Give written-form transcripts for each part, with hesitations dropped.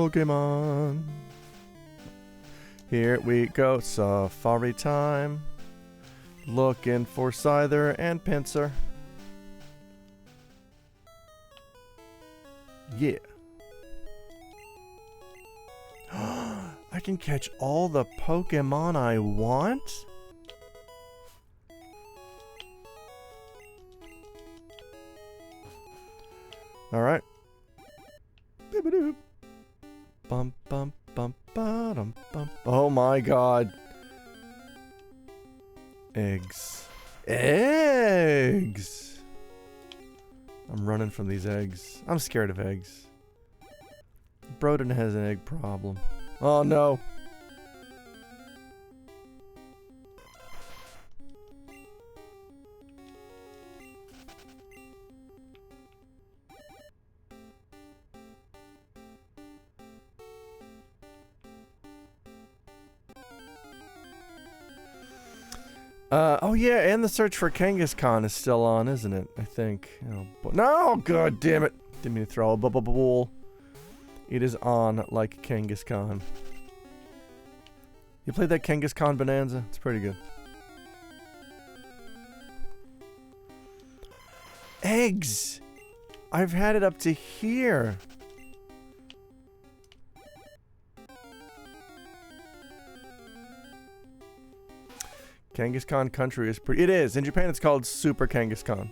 Pokemon. Here we go, safari time. Looking for Scyther and Pinsir. Yeah. I can catch all the Pokemon I want? Alright. Bum bum bum ba-dum bum. Oh my god. Eggs. Eggs! I'm running from these eggs. I'm scared of eggs. Broden has an egg problem. Oh no. Oh yeah, and the search for Kangaskhan is still on, isn't it? I think. Oh, no, god damn it. Didn't mean to throw a bubble. It is on like Kangaskhan. You played that Kangaskhan Bonanza? It's pretty good. Eggs! I've had it up to here. Kangaskhan country is pretty... It is! In Japan it's called Super Kangaskhan.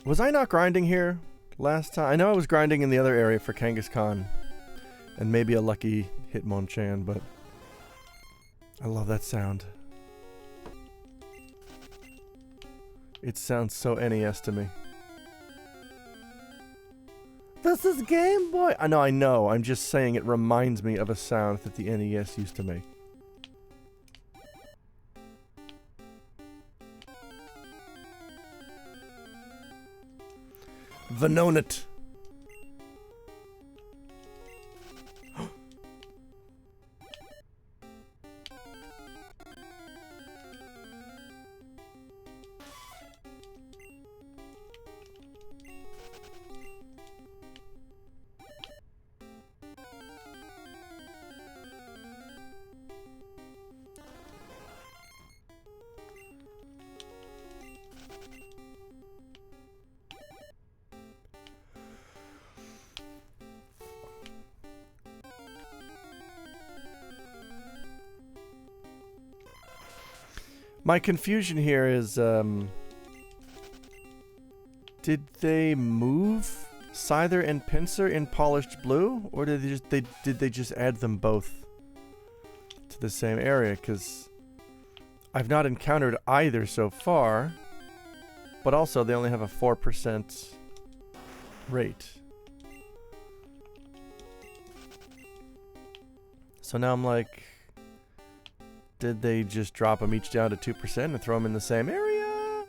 Was I not grinding here last time? I know I was grinding in the other area for Kangaskhan. And maybe a lucky Hitmonchan, but... I love that sound. It sounds so NES to me. This is Game Boy! I know. I'm just saying it reminds me of a sound that the NES used to make. Venonat. My confusion here is, did they move Scyther and Pinsir in Polished Blue, or did they just add them both to the same area? Because I've not encountered either so far, but also they only have a 4% rate. So now I'm like, did they just drop them each down to 2% and throw them in the same area?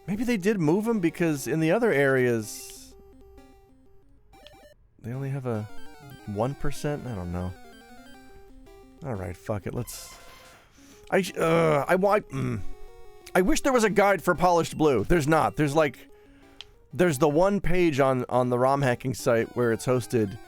Maybe they did move them because in the other areas they only have a 1%. I don't know. All right, fuck it. Let's. I wish there was a guide for Polished Blue. There's not. There's the one page on the ROM hacking site where it's hosted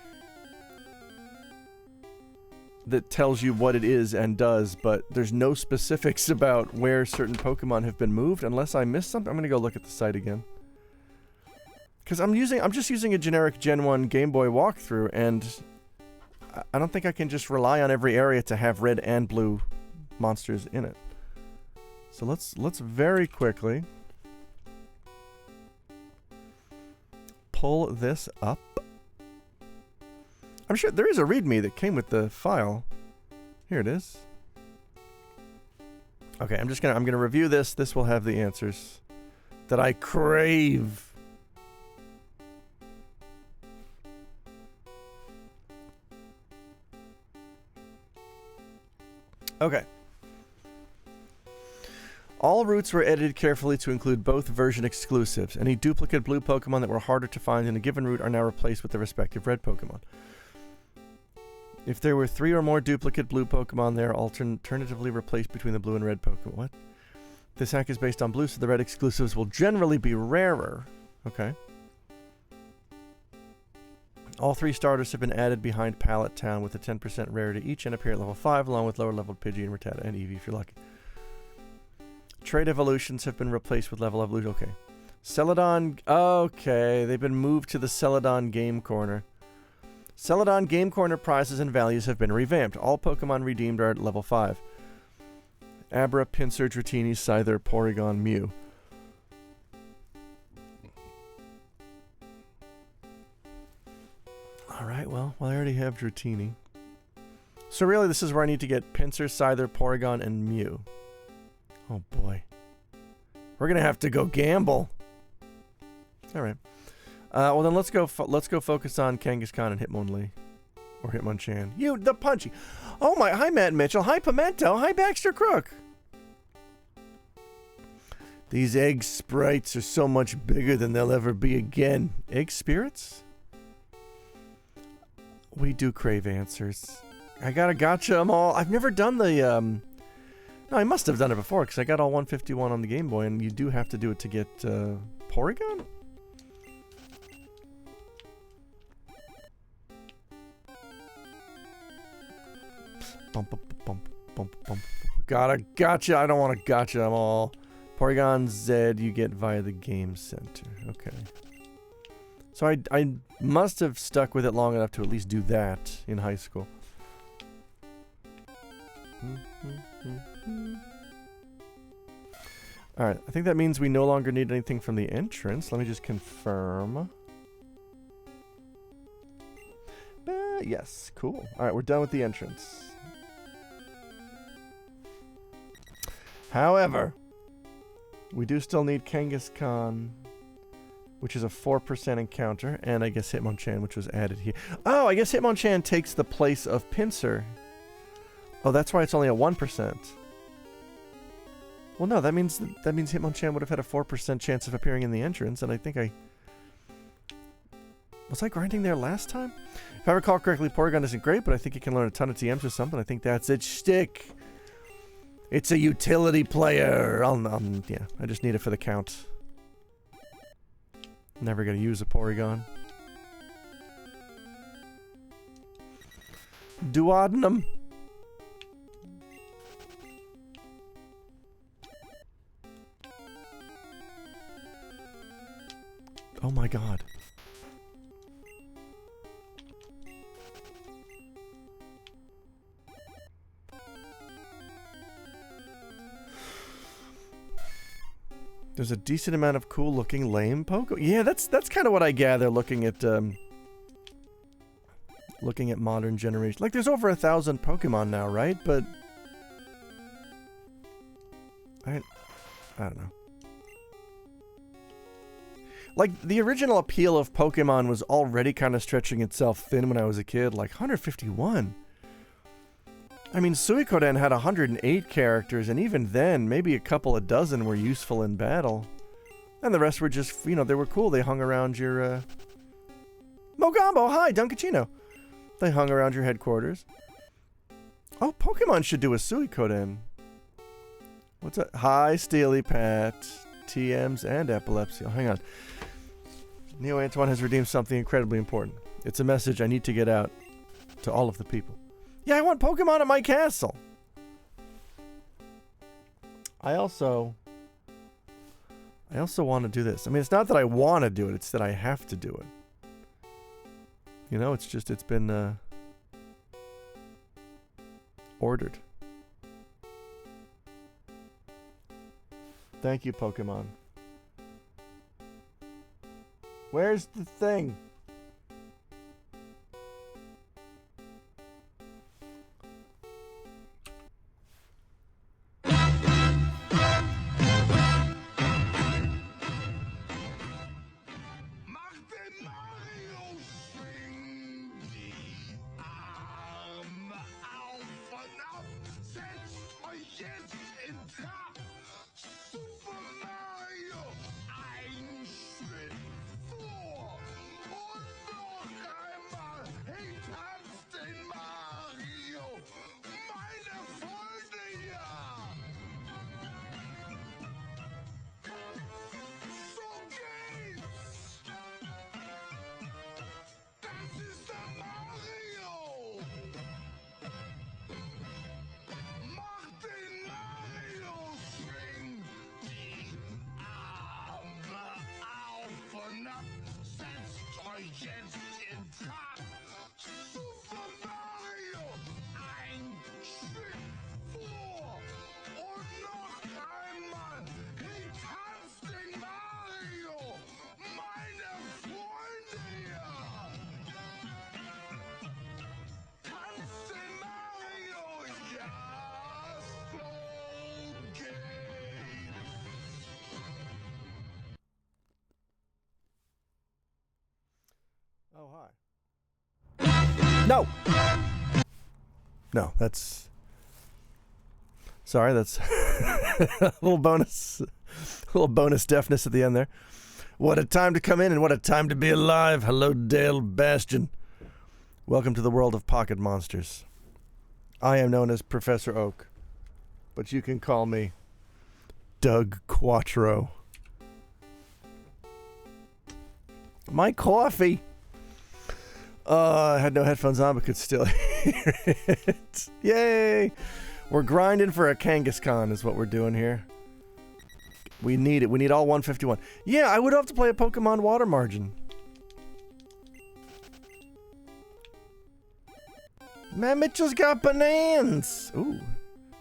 that tells you what it is and does, but there's no specifics about where certain Pokemon have been moved, unless I missed something. I'm gonna go look at the site again. Because I'm just using a generic Gen 1 Game Boy walkthrough, and I don't think I can just rely on every area to have red and blue monsters in it. So let's very quickly pull this up. I'm sure there is a README that came with the file. Here it is. Okay, I'm gonna review this. This will have the answers that I crave. Okay. All routes were edited carefully to include both version exclusives. Any duplicate blue Pokemon that were harder to find in a given route are now replaced with the respective red Pokemon. If there were 3 or more duplicate blue Pokemon, they are alternatively replaced between the blue and red Pokemon. What? This hack is based on blue, so the red exclusives will generally be rarer. Okay. All 3 starters have been added behind Pallet Town with a 10% rarity each and appear at level 5, along with lower leveled Pidgey and Rattata and Eevee if you're lucky. Trait evolutions have been replaced with level evolution. Okay. Celadon. Okay. They've been moved to the Celadon Game Corner. Celadon Game Corner prizes and values have been revamped. All Pokemon redeemed are at level 5. Abra, Pinsir, Dratini, Scyther, Porygon, Mew. Alright, well, I already have Dratini. So really, this is where I need to get Pinsir, Scyther, Porygon, and Mew. Oh boy. We're gonna have to go gamble. Alright. Well then let's go focus on Kangaskhan and Hitmonlee. Or Hitmonchan. You, the punchy. Oh my, hi Matt Mitchell, hi Pimento, hi Baxter Crook. These egg sprites are so much bigger than they'll ever be again. Egg spirits? We do crave answers. I gotta gotcha them all. I've never done the, no, I must have done it before, because I got all 151 on the Game Boy, and you do have to do it to get, Porygon? Gotcha. I don't want to gotcha them all. Porygon Z you get via the Game Center. Okay. So I must have stuck with it long enough to at least do that in high school. Alright, I think that means we no longer need anything from the entrance. Let me just confirm. Yes, cool. Alright, we're done with the entrance. However, we do still need Kangaskhan, which is a 4% encounter, and I guess Hitmonchan, which was added here. Oh, I guess Hitmonchan takes the place of Pinsir. Oh, that's why it's only a 1%. Well, no, that means Hitmonchan would have had a 4% chance of appearing in the entrance, and I think was I grinding there last time? If I recall correctly, Porygon isn't great, but I think you can learn a ton of TMs or something. I think that's its shtick. It's a utility player. Yeah, I just need it for the count. Never gonna use a Porygon. Duodenum. Oh my god. There's a decent amount of cool looking lame Poke. Yeah, that's kind of what I gather looking at modern generation. Like there's over 1,000 Pokemon now, right? But I don't know. Like, the original appeal of Pokemon was already kind of stretching itself thin when I was a kid. Like, 151. I mean, Suikoden had 108 characters, and even then, maybe a couple of dozen were useful in battle. And the rest were just, you know, they were cool. They hung around your, Mogambo, hi, Dunkachino. They hung around your headquarters. Oh, Pokemon should do a Suikoden. What's that? Hi, Steely Pat. TMs and epilepsy. Oh, hang on. Neo Antoine has redeemed something incredibly important. It's a message I need to get out to all of the people. Yeah, I want Pokemon at my castle. I also want to do this. I mean, it's not that I want to do it, it's that I have to do it. You know, it's been ordered. Thank you, Pokemon. Where's the thing? jetzt in Trab. Super Mario, ein Schritt vor und noch einmal. Hey, tanzt den Mario, meine Freunde, ja. So geht's. Das ist der Mario. Mach den Mario Swing. Die Arme auf und ab. Setzt euch jetzt in Trab. Super Mario. Ein Schritt vor und noch einmal. Hey, tanzt den Mario. Meine Freunde, ja. Tanzt den Mario, ja. So geht's. Oh, hi. No! No, that's... Sorry, that's a little bonus deafness at the end there. What a time to come in and what a time to be alive. Hello, Dale Bastion. Welcome to the world of pocket monsters. I am known as Professor Oak, but you can call me Doug Quattro. My coffee! I had no headphones on, but could still hear it. Yay! We're grinding for a Kangaskhan is what we're doing here. We need it. We need all 151. Yeah, I would have to play a Pokemon Water Margin. Man, Mitchell's got bananas! Ooh,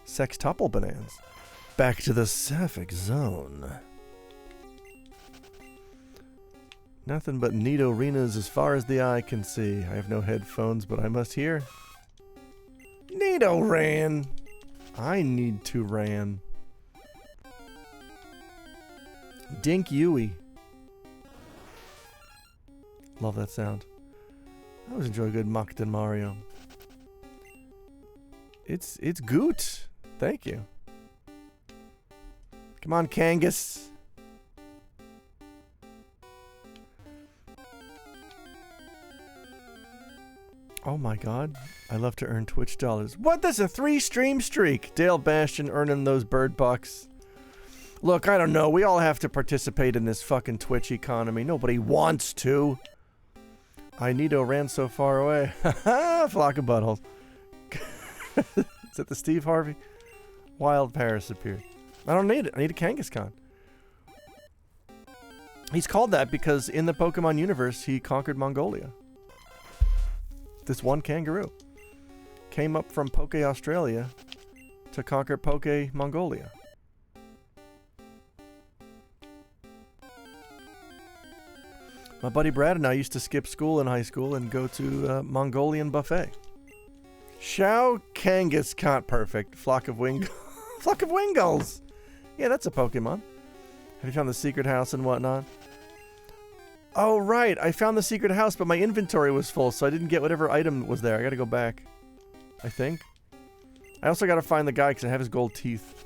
sextuple bananas. Back to the Sapphic Zone. Nothing but neat arenas as far as the eye can see. I have no headphones, but I must hear. Neato ran. I need to ran. Dink Yui. Love that sound. I always enjoy a good Mockton Mario. It's Goot. Thank you. Come on, Kangas. Oh my god. I love to earn Twitch dollars. What? That's a 3-stream streak. Dale Bastion earning those bird bucks. Look, I don't know. We all have to participate in this fucking Twitch economy. Nobody wants to. I Nito ran so far away. Haha, flock of buttholes. Is that the Steve Harvey? Wild Paris appeared. I don't need it. I need a Kangaskhan. He's called that because in the Pokemon universe, he conquered Mongolia. This one kangaroo came up from Poke Australia to conquer Poke Mongolia. My buddy Brad and I used to skip school in high school and go to Mongolian buffet. Shao Kangaskhan, perfect. Flock of Wingulls. Yeah, that's a Pokemon. Have you found the secret house and whatnot? Oh, right. I found the secret house, but my inventory was full, so I didn't get whatever item was there. I gotta go back. I think. I also gotta find the guy because I have his gold teeth.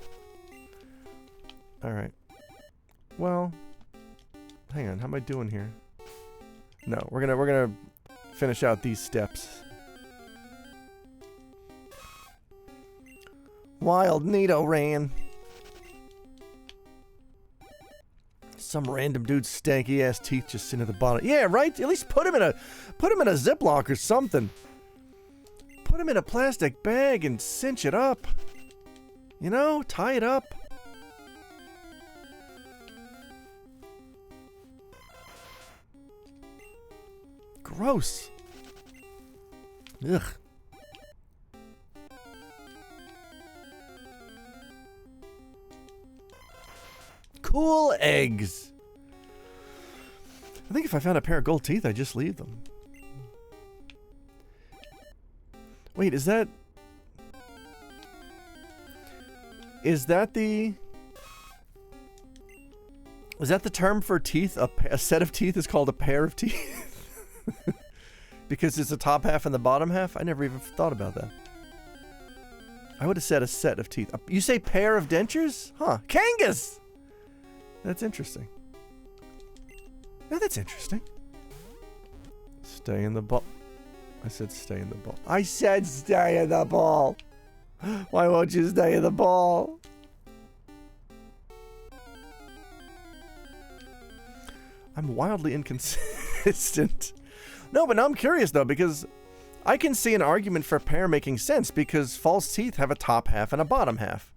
Alright. Well, hang on. How am I doing here? No, we're gonna finish out these steps. Wild Nito ran. Some random dude's stanky ass teeth just sitting at the bottom. Yeah, right. At least put him in a Ziploc or something. Put him in a plastic bag and cinch it up. You know, tie it up. Gross. Ugh. Cool eggs. I think if I found a pair of gold teeth, I'd just leave them. Wait, is that the term for teeth? A set of teeth is called a pair of teeth? Because it's the top half and the bottom half? I never even thought about that. I would have said a set of teeth. You say pair of dentures? Huh. Kangas! That's interesting. Yeah, that's interesting. Stay in the ball. I said stay in the ball. I said stay in the ball. Why won't you stay in the ball? I'm wildly inconsistent. No, but now I'm curious though, because I can see an argument for pair making sense because false teeth have a top half and a bottom half.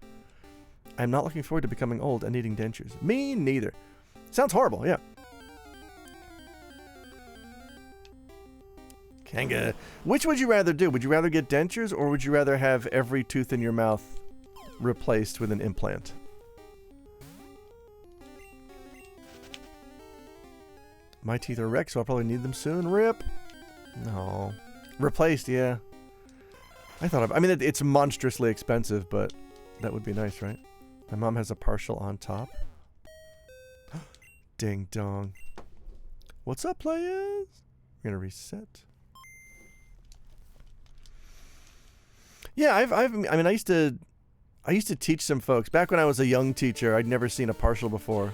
I'm not looking forward to becoming old and needing dentures. Me neither. Sounds horrible, yeah. Kanga. Which would you rather do? Would you rather get dentures or would you rather have every tooth in your mouth replaced with an implant? My teeth are wrecked, so I'll probably need them soon. Rip. No. Replaced, yeah. I mean, it's monstrously expensive, but that would be nice, right? My mom has a partial on top. Ding dong. What's up, players? We're gonna reset. Yeah, I mean, I used to teach some folks back when I was a young teacher. I'd never seen a partial before,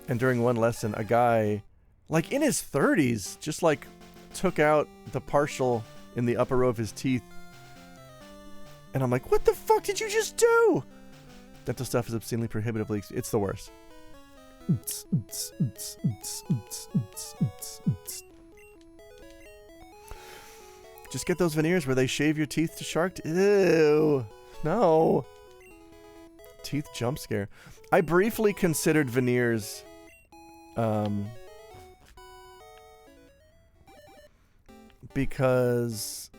and during one lesson, a guy, like in his 30s, just like took out the partial in the upper row of his teeth, and I'm like, what the fuck did you just do? Dental stuff is obscenely prohibitively. It's the worst. Just get those veneers where they shave your teeth to shark. Ew. No. Teeth jump scare. I briefly considered veneers. Because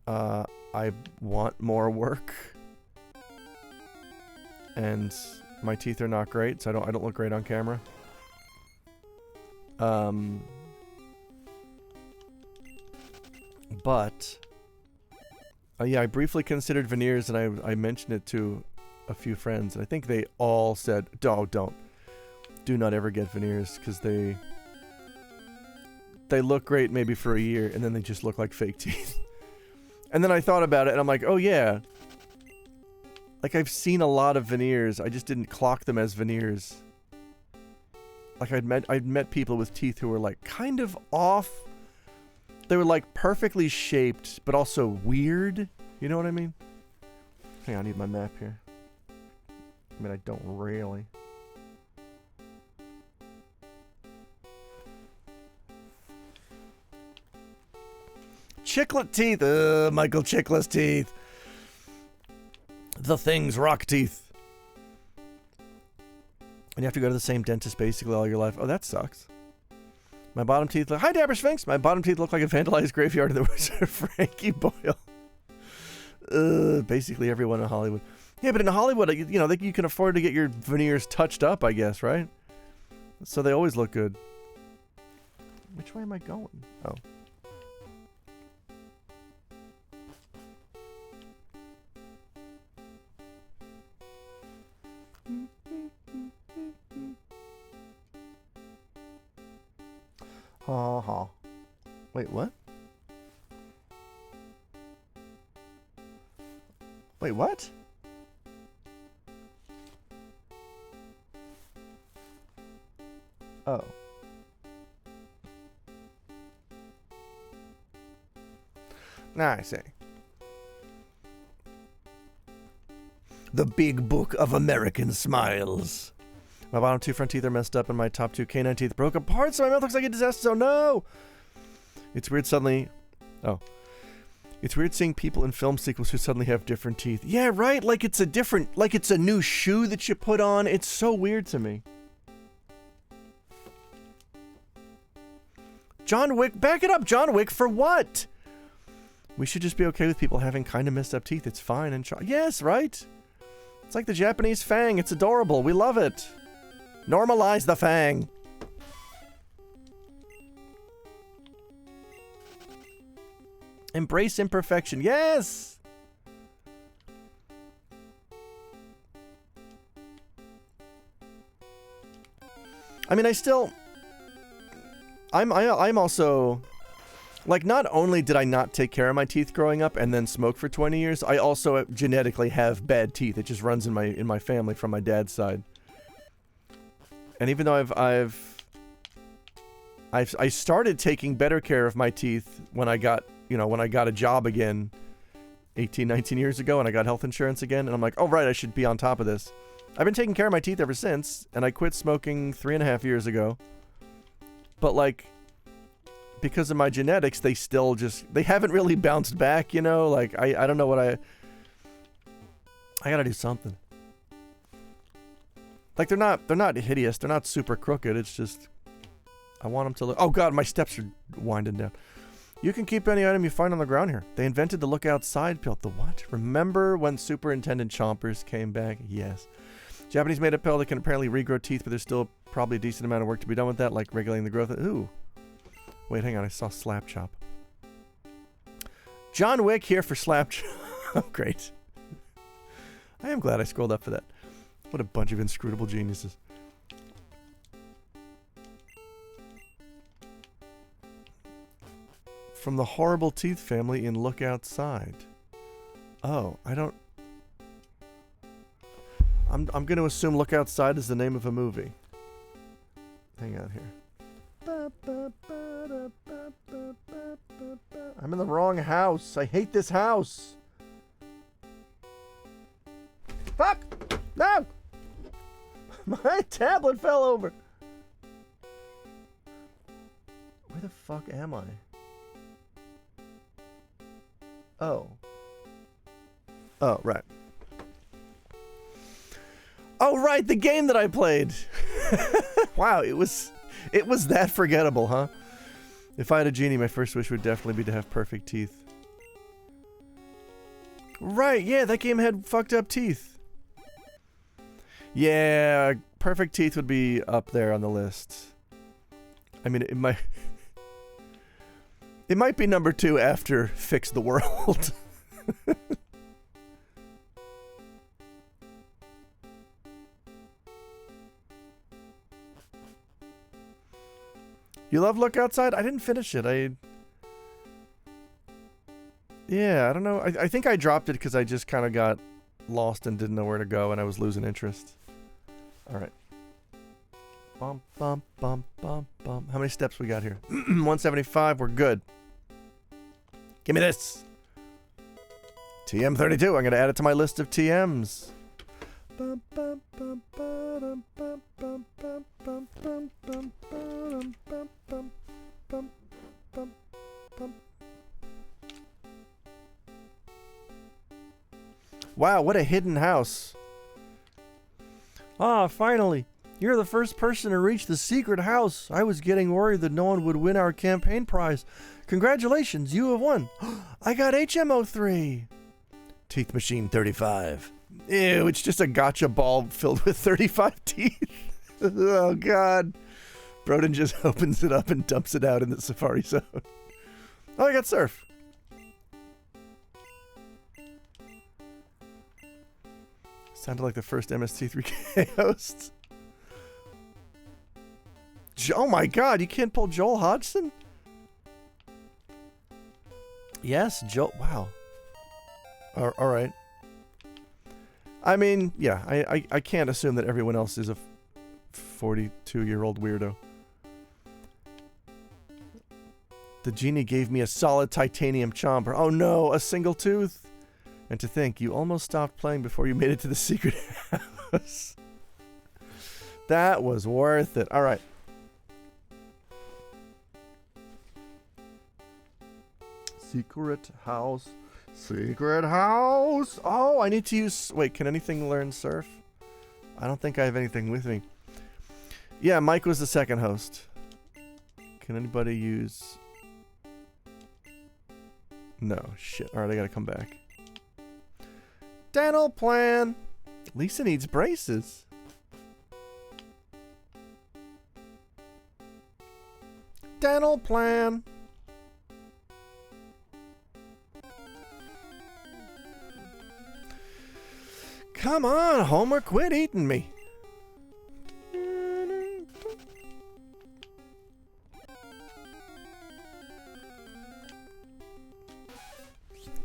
I want more work. And my teeth are not great, so I don't look great on camera. But yeah, I briefly considered veneers, and I mentioned it to a few friends, and I think they all said, "Oh, don't. Do not ever get veneers because they look great maybe for a year, and then they just look like fake teeth." And then I thought about it, and I'm like, "Oh yeah." Like, I've seen a lot of veneers. I just didn't clock them as veneers. Like, I'd met people with teeth who were like kind of off. They were like perfectly shaped, but also weird. You know what I mean? Hang on, I need my map here. I mean, I don't really. Chiclet teeth. Michael Chiklis teeth. The Thing's rock teeth. And you have to go to the same dentist basically all your life. Oh, that sucks. My bottom teeth look... Hi, Dapper Sphinx. My bottom teeth look like a vandalized graveyard that was Frankie Boyle. Basically everyone in Hollywood. Yeah, but in Hollywood, you know, you can afford to get your veneers touched up, I guess, right? So they always look good. Which way am I going? Oh. Wait, what? Wait, what? Oh. Now I see. The Big Book of American Smiles. My bottom two front teeth are messed up and my top two canine teeth broke apart, so my mouth looks like a disaster, so no! It's weird suddenly... Oh. It's weird seeing people in film sequels who suddenly have different teeth. Yeah, right? Like it's a different... Like it's a new shoe that you put on. It's so weird to me. John Wick... Back it up! John Wick for what? We should just be okay with people having kind of messed up teeth. It's fine and... Yes, right? It's like the Japanese fang. It's adorable. We love it. Normalize the fang. Embrace imperfection. Yes! I mean, I'm also... Like, not only did I not take care of my teeth growing up and then smoke for 20 years, I also genetically have bad teeth. It just runs in my family from my dad's side. And even though I started taking better care of my teeth when I got, when I got a job again 18, 19 years ago and I got health insurance again, and I'm like, oh right, I should be on top of this. I've been taking care of my teeth ever since, and I quit smoking 3.5 years ago. But like, because of my genetics, they still they haven't really bounced back, like I don't know what I gotta do something. Like they're not hideous, they're not super crooked, it's just, I want them to look, oh god, my steps are winding down. You can keep any item you find on the ground here. They invented the look outside pill. The what? Remember when Superintendent Chompers came back? Yes. Japanese made a pill that can apparently regrow teeth, but there's still probably a decent amount of work to be done with that, like regulating the growth. Ooh. Wait, hang on. I saw Slap Chop. John Wick here for Slap Chop. Oh, great. I am glad I scrolled up for that. What a bunch of inscrutable geniuses. From the horrible teeth family in Look Outside. Oh, I don't... I'm going to assume Look Outside is the name of a movie. Hang on here. I'm in the wrong house. I hate this house. Fuck! No! My tablet fell over. Where the fuck am I? Oh. Oh, right. Oh, right, the game that I played. Wow, it was that forgettable, huh? If I had a genie, my first wish would definitely be to have perfect teeth. Right, yeah, that game had fucked up teeth. Yeah, perfect teeth would be up there on the list. I mean, it might be number 2 after Fix the World. You love Look Outside? I didn't finish it. Yeah, I don't know. I think I dropped it because I just kind of got lost and didn't know where to go, and I was losing interest. All right. Bum, bum, bum, bum, bum. How many steps we got here? 175. We're good. Give me this. TM32. I'm going to add it to my list of TMs. Wow, what a hidden house. Ah, finally. You're the first person to reach the secret house. I was getting worried that no one would win our campaign prize. Congratulations, you have won. I got HMO3. Teeth Machine 35. Ew, it's just a gotcha ball filled with 35 teeth. Oh, God. Broden just opens it up and dumps it out in the Safari Zone. Oh, I got Surf. Sounded like the first MST3K hosts. Oh, my God. You can't pull Joel Hodgson? Yes, Joel. Wow. All right. I mean, yeah, I can't assume that everyone else is a 42-year-old weirdo. The genie gave me a solid titanium chomper. Oh no, a single tooth. And to think, you almost stopped playing before you made it to the secret house. That was worth it. All right. Secret house. Secret house. Oh, I need to use... Wait, can anything learn surf? I don't think I have anything with me. Yeah, Mike was the second host. Can anybody use... No, shit. Alright, I gotta come back. Dental plan. Lisa needs braces. Dental plan. Come on, Homer, quit eating me.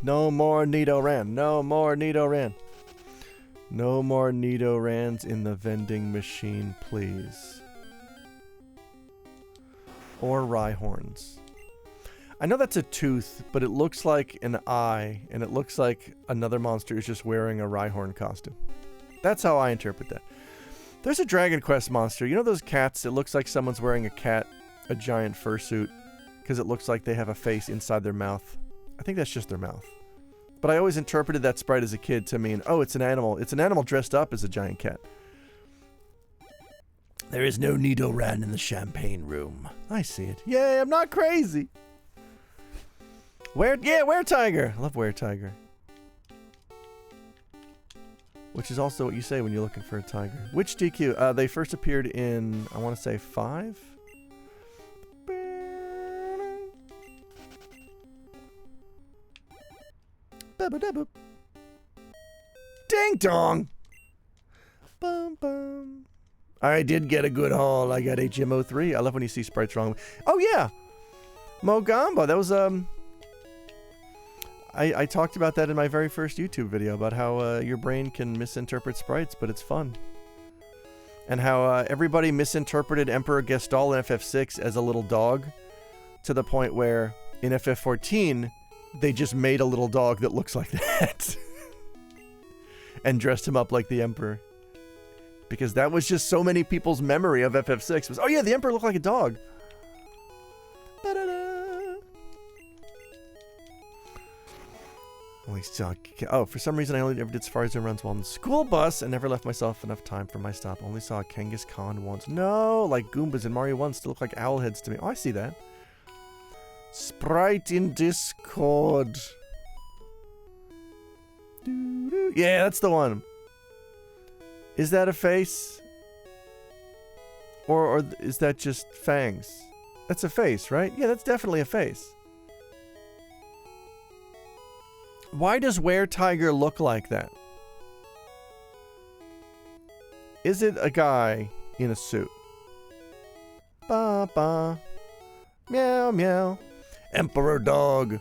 No more Nidoran. No more Nidoran. No more Nidorans in the vending machine, please. Or Rhyhorns. I know that's a tooth, but it looks like an eye, and it looks like another monster is just wearing a Rhyhorn costume. That's how I interpret that. There's a Dragon Quest monster. You know those cats? It looks like someone's wearing a giant fursuit, because it looks like they have a face inside their mouth. I think that's just their mouth. But I always interpreted that sprite as a kid to mean, oh, it's an animal. It's an animal dressed up as a giant cat. There is no Nidoran in the champagne room. I see it. Yay, I'm not crazy. Were-Tiger. I love Were-Tiger. Which is also what you say when you're looking for a tiger. Which DQ? They first appeared in, I want to say 5? Ding dong! Bum bum. I did get a good haul. I got HMO3. I love when you see sprites wrong. Oh yeah! Mogamba. That was, I talked about that in my very first YouTube video, about how your brain can misinterpret sprites, but it's fun. And how everybody misinterpreted Emperor Gestalt in FF6 as a little dog, to the point where in FF14, they just made a little dog that looks like that. And dressed him up like the Emperor. Because that was just so many people's memory of FF6 was, oh yeah, the Emperor looked like a dog. Oh, for some reason I only ever did Safari Zone runs while on the school bus and never left myself enough time for my stop. Only saw a Kangaskhan Khan once. No, like Goombas in Mario 1 still look like owl heads to me. Oh, I see that. Sprite in Discord. Yeah, that's the one. Is that a face? Or is that just fangs? That's a face, right? Yeah, that's definitely a face. Why does Were-Tiger look like that? Is it a guy in a suit? Ba ba. Meow meow. Emperor dog.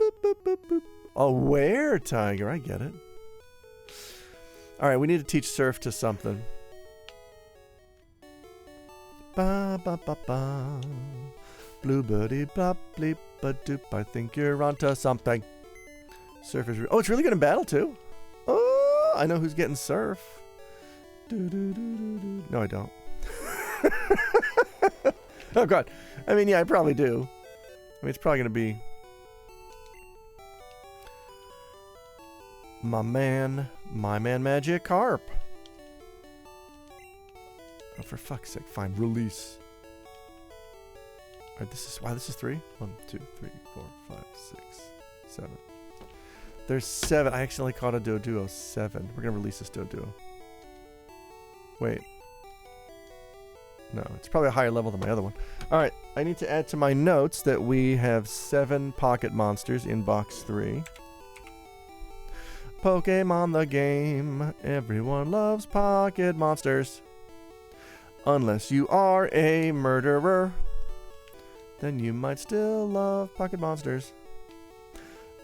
Boop boop boop boop. A Were-Tiger, I get it. Alright, we need to teach Surf to something. Ba ba ba ba. Bluebirdy blop bleep ba doop. I think you're onto something. Surf is oh, it's really good in battle too. Oh, I know who's getting Surf. No, I don't. Oh god. I mean, yeah, I probably do. I mean, it's probably gonna be my man Magikarp. Oh, for fuck's sake, fine, release. Alright, this is 3? 1, 2, 3, 4, 5, 6, 7. There's 7. I accidentally caught a Doduo. 7. We're gonna release this Doduo. Wait. No, it's probably a higher level than my other one. Alright, I need to add to my notes that we have 7 pocket monsters in box 3. Pokemon the game. Everyone loves pocket monsters. Unless you are a murderer. Then you might still love pocket monsters.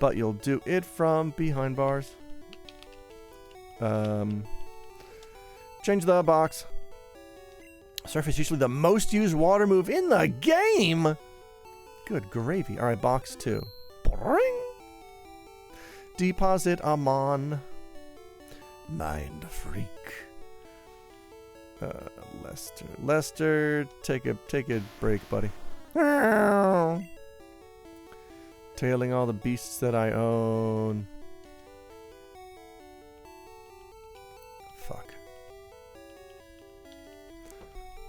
But you'll do it from behind bars. Change the box. Surf is usually the most used water move in the game. Good gravy. Alright, box 2. Boring. Deposit Amon. Mind freak. Lester. Lester, take a break, buddy. Tailing all the beasts that I own. Fuck.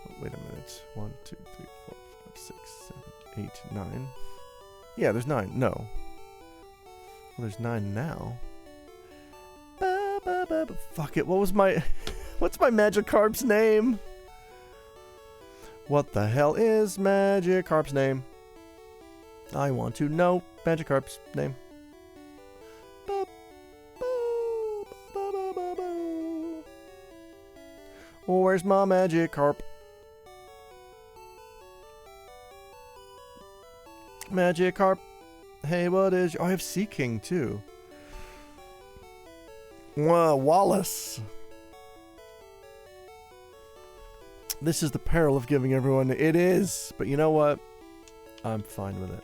Oh, wait a minute. 1, 2, 3, 4, 5, 6, 7, 8, 9. Yeah, there's 9. No. Well, there's 9 now. Fuck it. What was my... What's my Magikarp's name? What the hell is Magikarp's name? I want to know Magikarp's name. Where's my Magikarp? Magikarp. Hey, what is... Oh, I have Sea King, too. Wallace. This is the peril of giving everyone... It is. But you know what? I'm fine with it.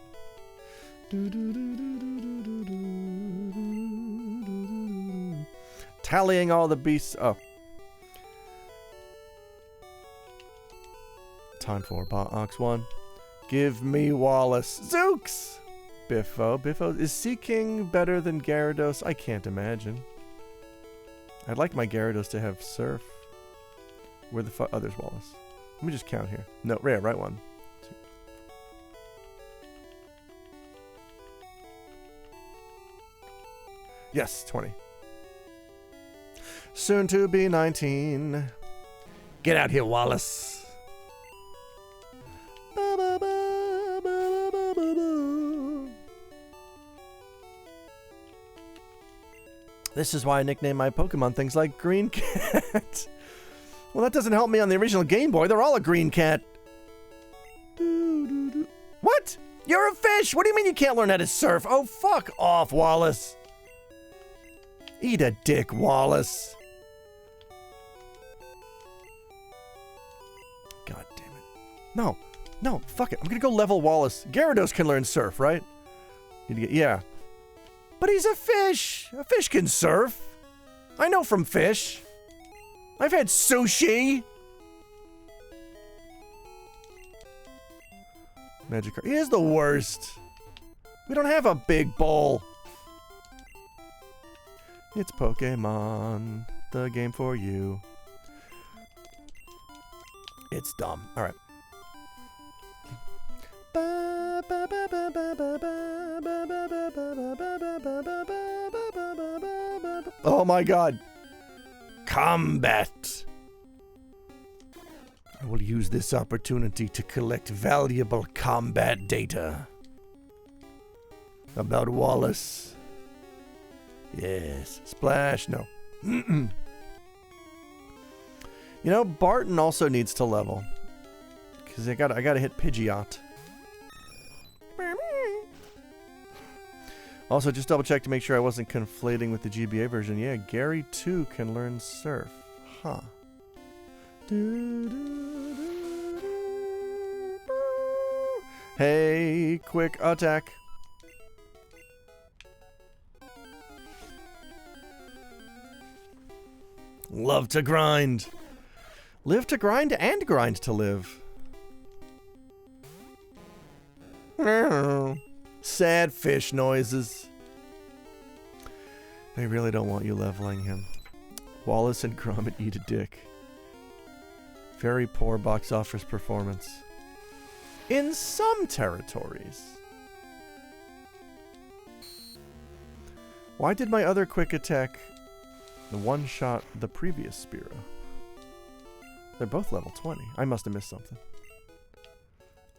Tallying all the beasts... Oh. Time for box 1. Give me Wallace. Zooks! Biffo. Biffo. Is Sea King better than Gyarados? I can't imagine. I'd like my Gyarados to have Surf. Where the fuck? Oh, there's Wallace. Let me just count here. No, rare, right one. 2. Yes, 20. Soon to be 19. Get out here, Wallace. This is why I nickname my Pokemon things like Green Cat. Well, that doesn't help me on the original Game Boy. They're all a green cat. What? You're a fish! What do you mean you can't learn how to surf? Oh, fuck off, Wallace. Eat a dick, Wallace. God damn it. No. No, fuck it. I'm gonna go level Wallace. Gyarados can learn surf, right? Yeah. But he's a fish. A fish can surf. I know from fish. I've had sushi. Magikarp. He is the worst. We don't have a big bowl. It's Pokemon, the game for you. It's dumb. All right. Oh my god. Combat. I will use this opportunity to collect valuable combat data. About Wallace. Yes. Splash. No. You know, Barton also needs to level. Because I gotta hit Pidgeot. Also, just double check to make sure I wasn't conflating with the GBA version. Yeah, Gary too can learn surf. Huh. Hey, quick attack. Love to grind. Live to grind and grind to live. Sad fish noises. They really don't want you leveling him. Wallace and Gromit eat a dick. Very poor box office performance. In some territories. Why did my other quick attack one-shot the previous Spearow? They're both level 20. I must have missed something.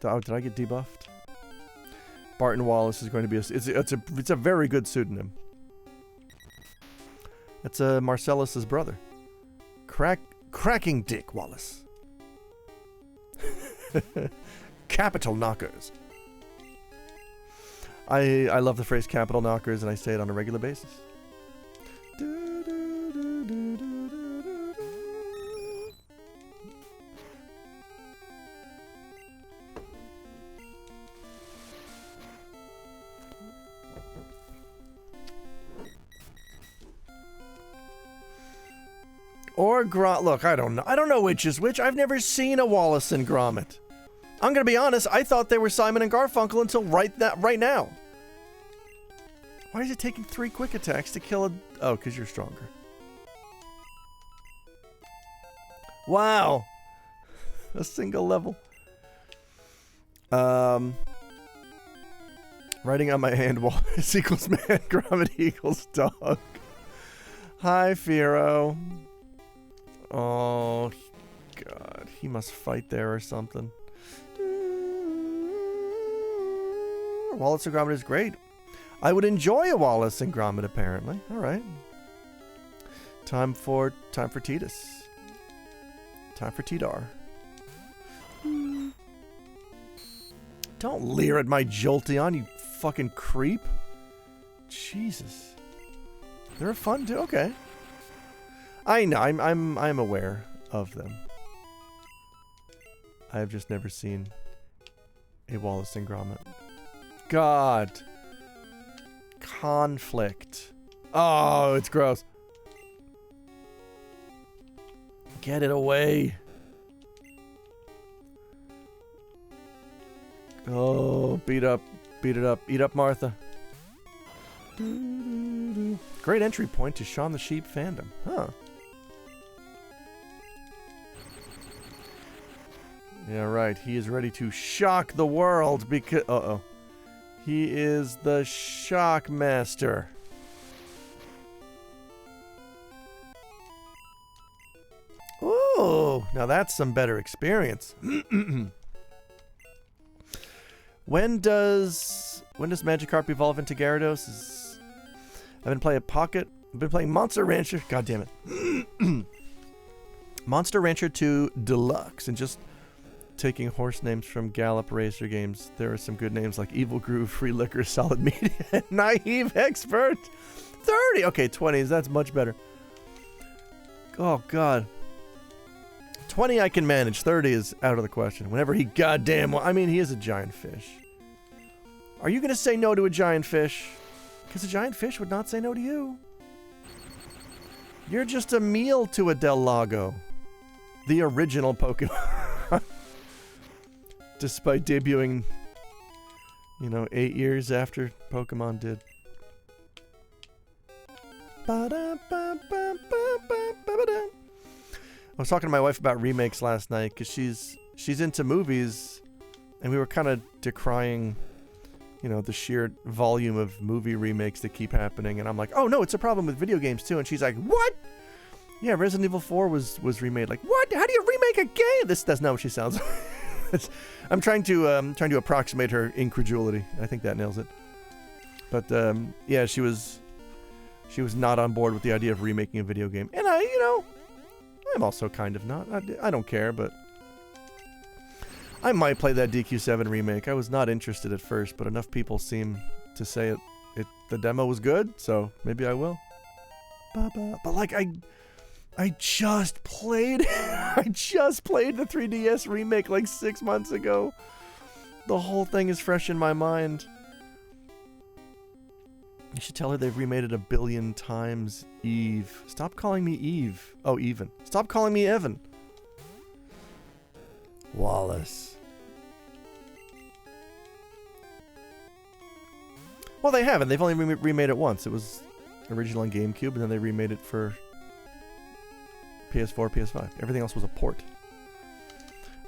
Oh, did I get debuffed? Barton Wallace is going to be it's a very good pseudonym. It's Marcellus's brother. Cracking Dick Wallace. Capital knockers. I love the phrase capital knockers, and I say it on a regular basis. Or look, I don't know. I don't know which is which. I've never seen a Wallace and Gromit. I'm gonna be honest. I thought they were Simon and Garfunkel until right now. Why is it taking 3 quick attacks to kill a? Oh, because you're stronger. Wow, a single level. Writing on my hand, Wallace equals man, Gromit equals dog. Hi, Firo. Oh, God. He must fight there or something. Wallace and Gromit is great. I would enjoy a Wallace and Gromit, apparently. All right. Time for Tidus. Time for Tidar. Don't leer at my Jolteon, you fucking creep. Jesus. They're fun too. Okay. I know. I'm aware of them. I have just never seen a Wallace and Gromit. God. Conflict. Oh, it's gross. Get it away. Oh, beat up. Beat it up. Eat up, Martha. Great entry point to Shaun the Sheep fandom. Huh. Yeah, right. He is ready to shock the world because... Uh-oh. He is the shock master. Oh, now that's some better experience. When does Magikarp evolve into Gyarados? I've been playing Pocket. I've been playing Monster Rancher. God damn it. Monster Rancher 2 Deluxe, and just taking horse names from Gallop Racer games. There are some good names like Evil Groove, Free Liquor, Solid Media, and Naive Expert. 30. Okay, 20s. That's much better. Oh God. 20 I can manage. 30 is out of the question. Whenever he goddamn... I mean, he is a giant fish. Are you going to say no to a giant fish? Because a giant fish would not say no to you. You're just a meal to a Del Lago. The original Pokemon. Despite debuting, 8 years after Pokemon did. I was talking to my wife about remakes last night because she's into movies, and we were kind of decrying, the sheer volume of movie remakes that keep happening. And I'm like, oh no, it's a problem with video games too. And she's like, what? Yeah, Resident Evil 4 was remade. Like, what? How do you remake a game? That's not what she sounds like. I'm trying to approximate her incredulity. I think that nails it. But yeah, she was not on board with the idea of remaking a video game, and I'm also kind of not. I don't care, but I might play that DQ7 remake. I was not interested at first, but enough people seem to say the demo was good, so maybe I will. But like I just played I just played the 3DS remake like 6 months ago. The whole thing is fresh in my mind. You should tell her they've remade it 1 billion times. Eve. Stop calling me Eve. Oh, Even. Stop calling me Evan. Wallace. Well, they haven't. They've only remade it once. It was original on GameCube, and then they remade it for PS4, PS5. Everything else was a port.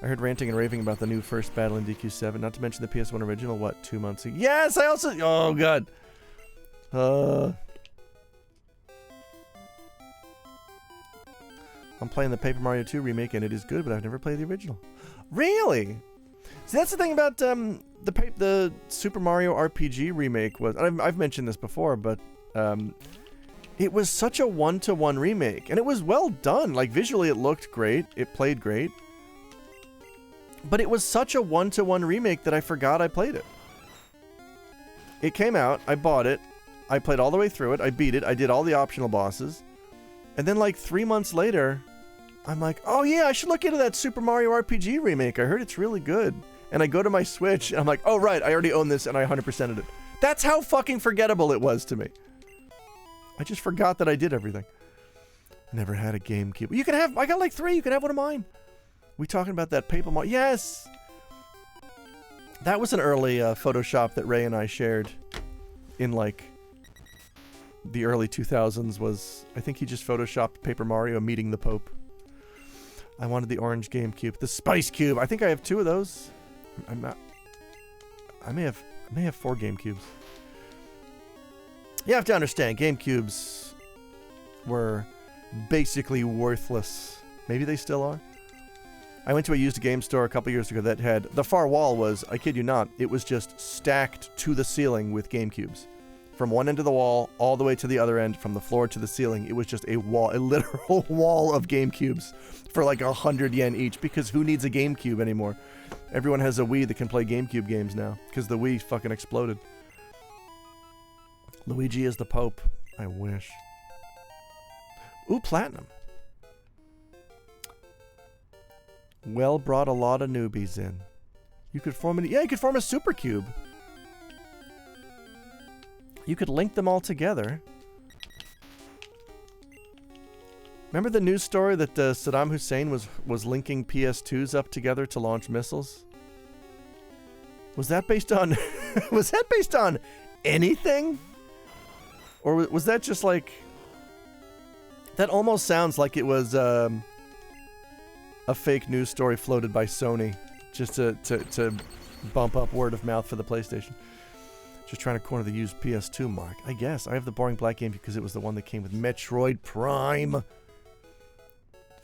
I heard ranting and raving about the new first battle in DQ7, not to mention the PS1 original, 2 months ago? Yes, I also... Oh, God. I'm playing the Paper Mario 2 remake, and it is good, but I've never played the original. Really? See, that's the thing about the Super Mario RPG remake was... I've mentioned this before, but it was such a one-to-one remake, and it was well done. Like, visually, it looked great. It played great. But it was such a one-to-one remake that I forgot I played it. It came out, I bought it, I played all the way through it, I beat it, I did all the optional bosses, and then like 3 months later, I'm like, oh yeah, I should look into that Super Mario RPG remake. I heard it's really good. And I go to my Switch, and I'm like, oh right, I already own this, and I 100%ed it. That's how fucking forgettable it was to me. I just forgot that I did everything. I never had a GameCube. You can have, I got like 3, you can have one of mine. We talking about that Paper Mario? Yes! That was an early Photoshop that Ray and I shared in like the early 2000s was, I think he just Photoshopped Paper Mario meeting the Pope. I wanted the orange GameCube. The Spice Cube! I think I have 2 of those. I'm not... I may have 4 GameCubes. You have to understand, GameCubes were basically worthless. Maybe they still are. I went to a used game store a couple years ago that had... The far wall was, I kid you not, it was just stacked to the ceiling with GameCubes. From one end of the wall all the way to the other end, from the floor to the ceiling, it was just a wall, a literal wall of GameCubes for like 100 yen each, because who needs a GameCube anymore? Everyone has a Wii that can play GameCube games now, because the Wii fucking exploded. Luigi is the Pope. I wish. Ooh, platinum. Well, brought a lot of newbies in. You could form an... Yeah, you could form a super cube. You could link them all together. Remember the news story that Saddam Hussein was linking PS2s up together to launch missiles? Was that based on... was that based on anything? Or was that just like... That almost sounds like it was a fake news story floated by Sony just to bump up word of mouth for the PlayStation. Just trying to corner the used PS2 mark. I guess. I have the boring black game because it was the one that came with Metroid Prime.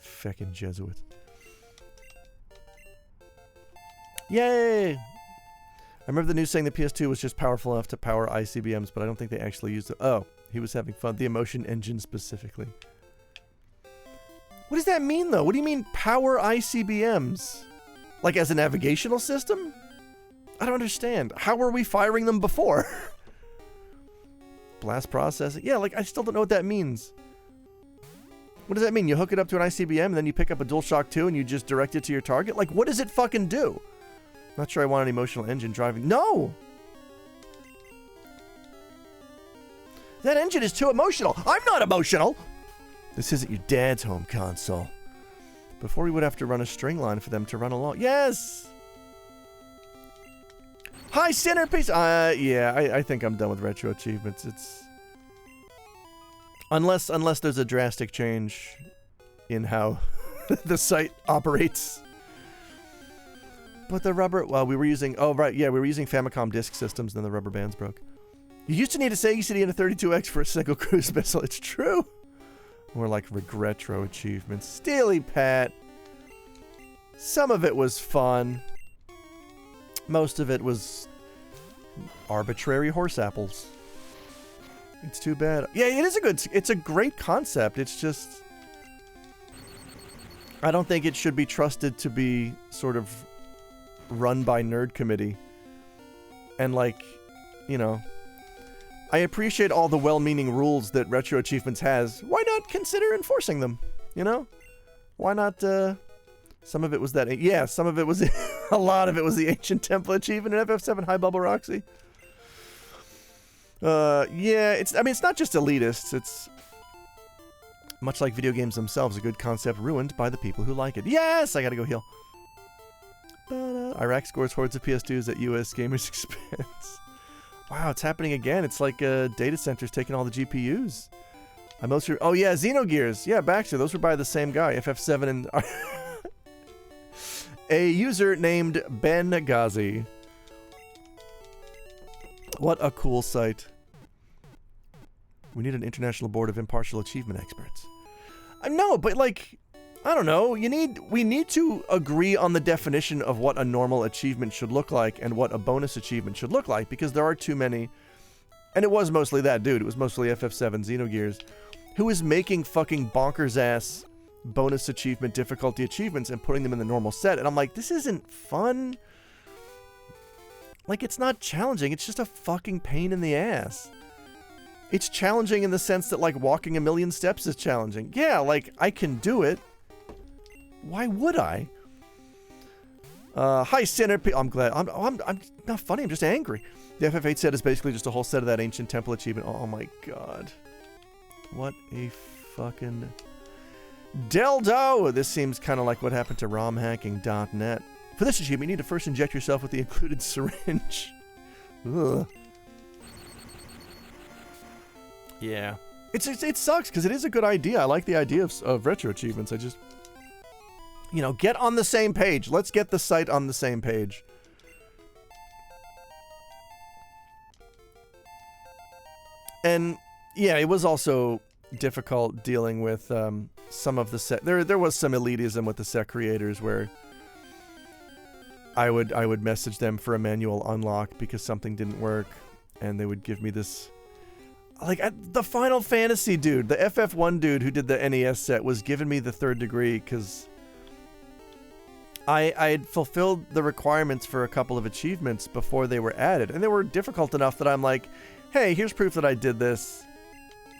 Feckin' Jesuits. Yay! I remember the news saying the PS2 was just powerful enough to power ICBMs, but I don't think they actually used it. Oh, he was having fun. The emotion engine specifically. What does that mean, though? What do you mean, power ICBMs? Like, as a navigational system? I don't understand. How were we firing them before? Blast processing? Yeah, like, I still don't know what that means. What does that mean? You hook it up to an ICBM, and then you pick up a DualShock 2, and you just direct it to your target? Like, what does it fucking do? Not sure I want an emotional engine driving... No! That engine is too emotional! I'm not emotional! This isn't your dad's home console. Before we would have to run a string line for them to run along. Yes! Hi, Centerpiece! Yeah, I think I'm done with retro achievements. It's... Unless there's a drastic change in how the site operates. But the rubber... Well, we were using... Oh, right, yeah, we were using Famicom disk systems, and then the rubber bands broke. You used to need a Sega CD and a 32X for a single cruise missile. It's true. More like regretro achievements. Steely Pat. Some of it was fun. Most of it was arbitrary horse apples. It's too bad. Yeah, it is it's a great concept. It's just... I don't think it should be trusted to be sort of run by Nerd Committee. And like, you know... I appreciate all the well-meaning rules that Retro Achievements has. Why not consider enforcing them? You know? Why not, some of it was that... Yeah, some of it was... a lot of it was the Ancient Temple Achievement in FF7 High Bubble Roxy. Yeah, it's... I mean, it's not just elitists. It's... Much like video games themselves, a good concept ruined by the people who like it. Yes! I gotta go heal. Iraq scores hordes of PS2s at US gamers' expense. Wow, it's happening again. It's like data centers taking all the GPUs. Oh yeah, Xenogears. Yeah, Baxter. Those were by the same guy. FF7 and... A user named Ben Ghazi. What a cool site. We need an international board of impartial achievement experts. No, but like... I don't know. We need to agree on the definition of what a normal achievement should look like and what a bonus achievement should look like, because there are too many. And it was mostly that dude. It was mostly FF7 Xenogears, who is making fucking bonkers ass bonus achievement difficulty achievements and putting them in the normal set. And I'm like, this isn't fun. Like, it's not challenging. It's just a fucking pain in the ass. It's challenging in the sense that, like, walking a million steps is challenging. Yeah, like, I can do it. Why would I? Hi, Centerpiece. I'm glad. I'm not funny. I'm just angry. The FF8 set is basically just a whole set of that Ancient Temple achievement. Oh my god. What a fucking... Deldo! This seems kind of like what happened to romhacking.net. For this achievement, you need to first inject yourself with the included syringe. Ugh. Yeah. It sucks, because it is a good idea. I like the idea of retro achievements. I just... You know, get on the same page. Let's get the site on the same page. And, yeah, it was also difficult dealing with some of the set... There was some elitism with the set creators where I would message them for a manual unlock because something didn't work, and they would give me this... Like, the Final Fantasy dude, the FF1 dude who did the NES set was giving me the 3rd degree because... I had fulfilled the requirements for a couple of achievements before they were added, and they were difficult enough that I'm like, hey, here's proof that I did this.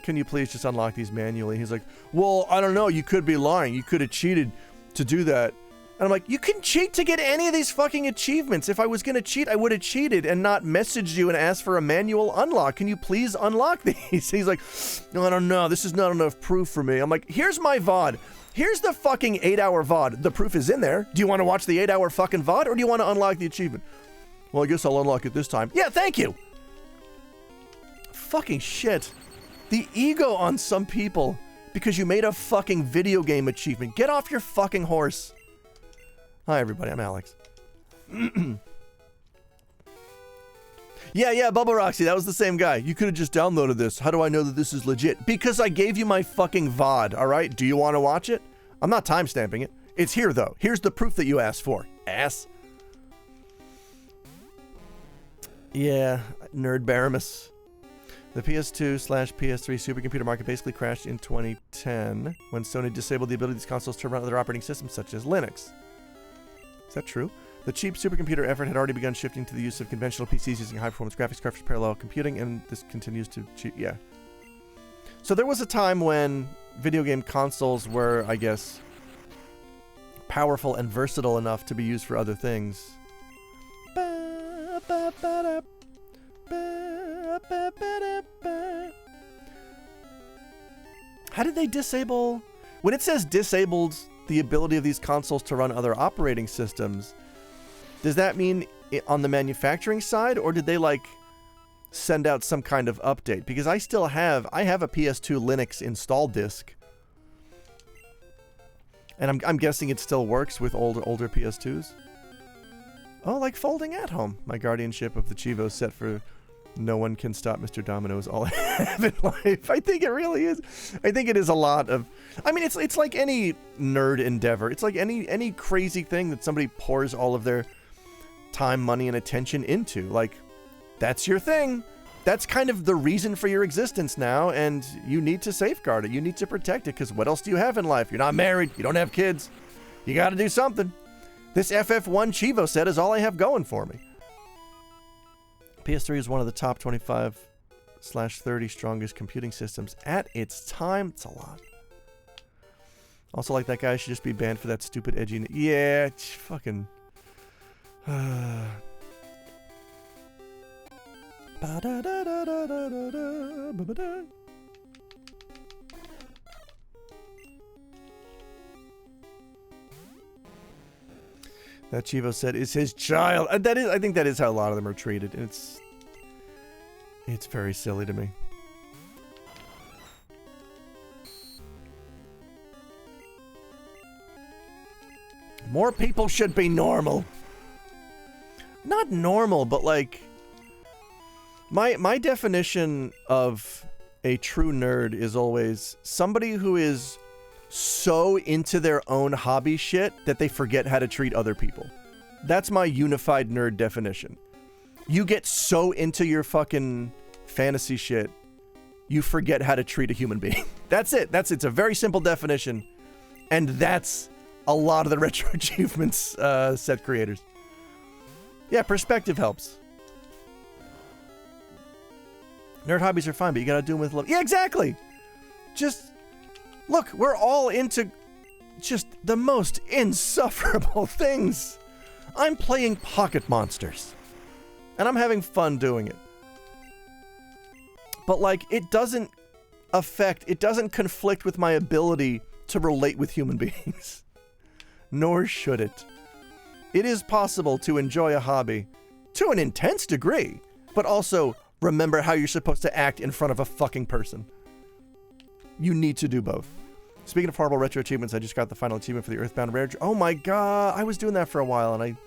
Can you please just unlock these manually? He's like, well, I don't know. You could be lying. You could have cheated to do that. And I'm like, you can cheat to get any of these fucking achievements. If I was going to cheat, I would have cheated and not messaged you and asked for a manual unlock. Can you please unlock these? He's like, no, I don't know. This is not enough proof for me. I'm like, here's my VOD. Here's the fucking 8-hour VOD. The proof is in there. Do you want to watch the 8-hour fucking VOD or do you want to unlock the achievement? Well, I guess I'll unlock it this time. Yeah, thank you. Fucking shit. The ego on some people because you made a fucking video game achievement. Get off your fucking horse. Hi, everybody. I'm Alex. Yeah, Bubble Roxy. That was the same guy. You could have just downloaded this. How do I know that this is legit? Because I gave you my fucking VOD, all right? Do you want to watch it? I'm not timestamping it. It's here, though. Here's the proof that you asked for, ass. Yeah, Nerd Baramus. The PS2/PS3 supercomputer market basically crashed in 2010 when Sony disabled the ability of these consoles to run other operating systems such as Linux. Is that true? The cheap supercomputer effort had already begun shifting to the use of conventional PCs using high-performance graphics cards for parallel computing, and this continues to yeah. So there was a time when video game consoles were, I guess, powerful and versatile enough to be used for other things. How did they disable? When it says disabled the ability of these consoles to run other operating systems, does that mean on the manufacturing side, or did they like send out some kind of update? Because I have a PS2 Linux install disk, and I'm guessing it still works with older PS2s. Oh, like folding at home. My guardianship of the Chivo set for no one can stop Mr. Domino is all I have in life. I think it really is. I think it is a lot of... I mean, it's like any nerd endeavor. It's like any crazy thing that somebody pours all of their time, money, and attention into. Like, that's your thing. That's kind of the reason for your existence now, and you need to safeguard it. You need to protect it, because what else do you have in life? You're not married. You don't have kids. You got to do something. This FF1 Chivo set is all I have going for me. PS3 is one of the top 25/30 strongest computing systems at its time. It's a lot. Also, like, that guy should just be banned for that stupid edgy... Yeah, fucking... That Chivo said is his child. I think that is how a lot of them are treated. It's very silly to me. More people should be normal. Not normal, but like my definition of a true nerd is always somebody who is so into their own hobby shit that they forget how to treat other people. That's my unified nerd definition. You get so into your fucking fantasy shit, you forget how to treat a human being. That's it. It's a very simple definition. And that's a lot of the retro achievements set creators. Yeah, perspective helps. Nerd hobbies are fine, but you gotta do them with love. Yeah, exactly. Just look, we're all into just the most insufferable things. I'm playing Pocket Monsters, and I'm having fun doing it. But, like, it doesn't conflict with my ability to relate with human beings. Nor should it. It is possible to enjoy a hobby to an intense degree, but also remember how you're supposed to act in front of a fucking person. You need to do both. Speaking of horrible retro achievements, I just got the final achievement for the Earthbound Rare. Oh my god, I was doing that for a while, and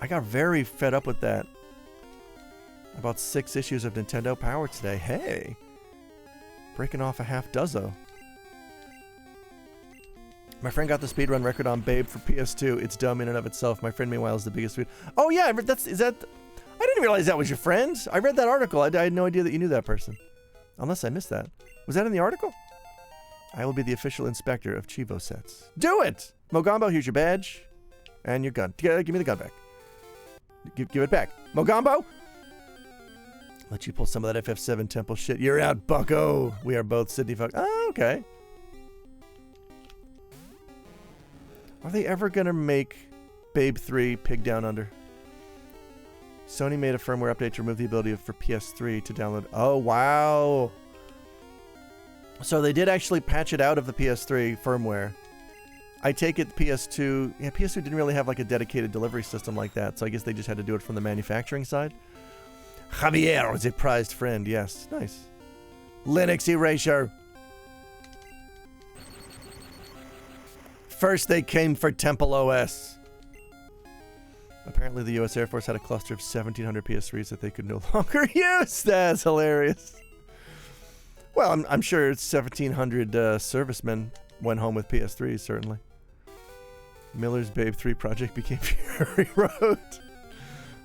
I got very fed up with that. About 6 issues of Nintendo Power today. Hey, breaking off a half dozen. My friend got the speedrun record on Babe for PS2. It's dumb in and of itself. My friend, meanwhile, is the biggest speed. Oh yeah, I didn't realize that was your friend. I read that article. I had no idea that you knew that person. Unless I missed that. Was that in the article? I will be the official inspector of Chivo sets. Do it! Mogambo, here's your badge. And your gun. Give me the gun back. Give it back. Mogambo? Let you pull some of that FF7 temple shit. You're out, bucko. We are both Sydney fuck. Oh, okay. Are they ever gonna make Babe 3 Pig Down Under? Sony made a firmware update to remove the ability for PS3 to download. Oh, wow. So they did actually patch it out of the PS3 firmware. I take it PS2... Yeah, PS2 didn't really have like a dedicated delivery system like that, so I guess they just had to do it from the manufacturing side. Javier is a prized friend, yes. Nice. Linux erasure. First they came for Temple OS. Apparently the US Air Force had a cluster of 1,700 PS3s that they could no longer use. That's hilarious. Well, I'm sure 1,700 servicemen went home with PS3s, certainly. Miller's Babe 3 project became Fury Road.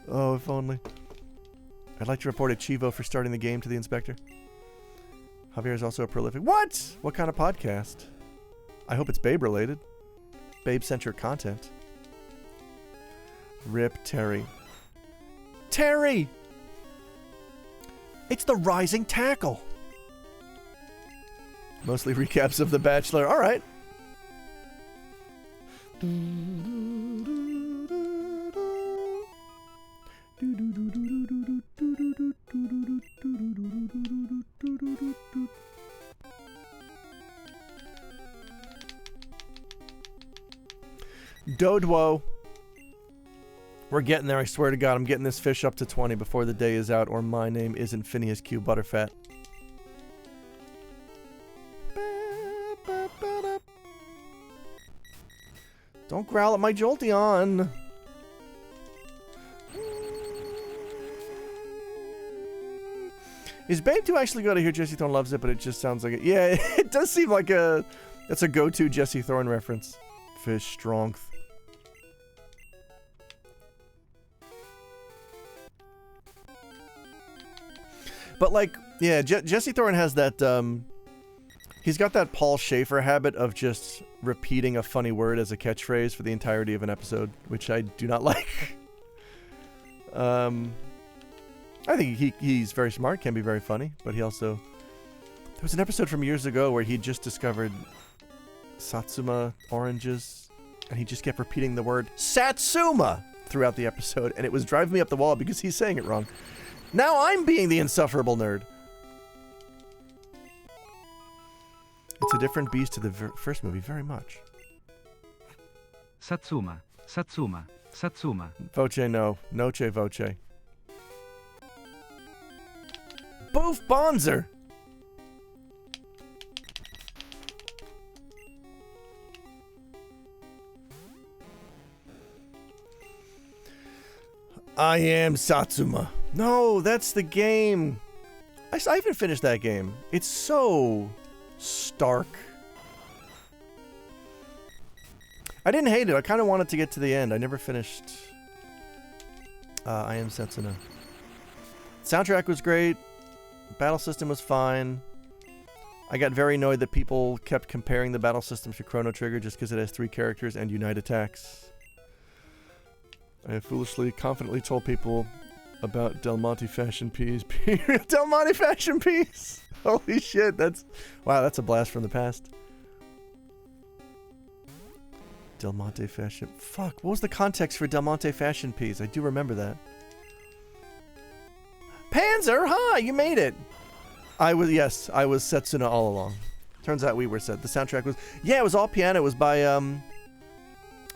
Oh, if only. I'd like to report a Chivo for starting the game to the inspector. Javier is also a prolific... What? What kind of podcast? I hope it's Babe-related. Babe-centric content. Rip Terry. Terry! It's the Rising Tackle. Mostly recaps of The Bachelor. All right. Dodwo. We're getting there, I swear to God. I'm getting this fish up to 20 before the day is out, or my name isn't Phineas Q. Butterfat. Don't growl at my Jolteon. Is Babe 2 actually good? I hear Jesse Thorne loves it, but it just sounds like it. Yeah, it does seem like that's a go-to Jesse Thorne reference. Fish strength. But like, yeah, Jesse Thorne has that, he's got that Paul Schaefer habit of just repeating a funny word as a catchphrase for the entirety of an episode, which I do not like. I think he's very smart, can be very funny, but he also... There was an episode from years ago where he just discovered Satsuma oranges, and he just kept repeating the word Satsuma throughout the episode, and it was driving me up the wall because he's saying it wrong. Now I'm being the insufferable nerd. It's a different beast to the first movie, very much. Satsuma, Satsuma, Satsuma. Voce no. Noche voce. Boof Bonzer! I am Satsuma. No, that's the game. I even finished that game. It's so stark. I didn't hate it. I kind of wanted to get to the end. I never finished I Am Setsuna. Soundtrack was great. Battle system was fine. I got very annoyed that people kept comparing the battle system to Chrono Trigger just because it has 3 characters and unite attacks. I foolishly, confidently told people about Del Monte Fashion Peas. Del Monte Fashion Peas! Holy shit, that's... Wow, that's a blast from the past. Del Monte Fashion... Fuck, what was the context for Del Monte Fashion Peas? I do remember that. Panzer, hi, you made it! I was Setsuna all along. Turns out we were Set. The soundtrack was... Yeah, it was all piano. It was by,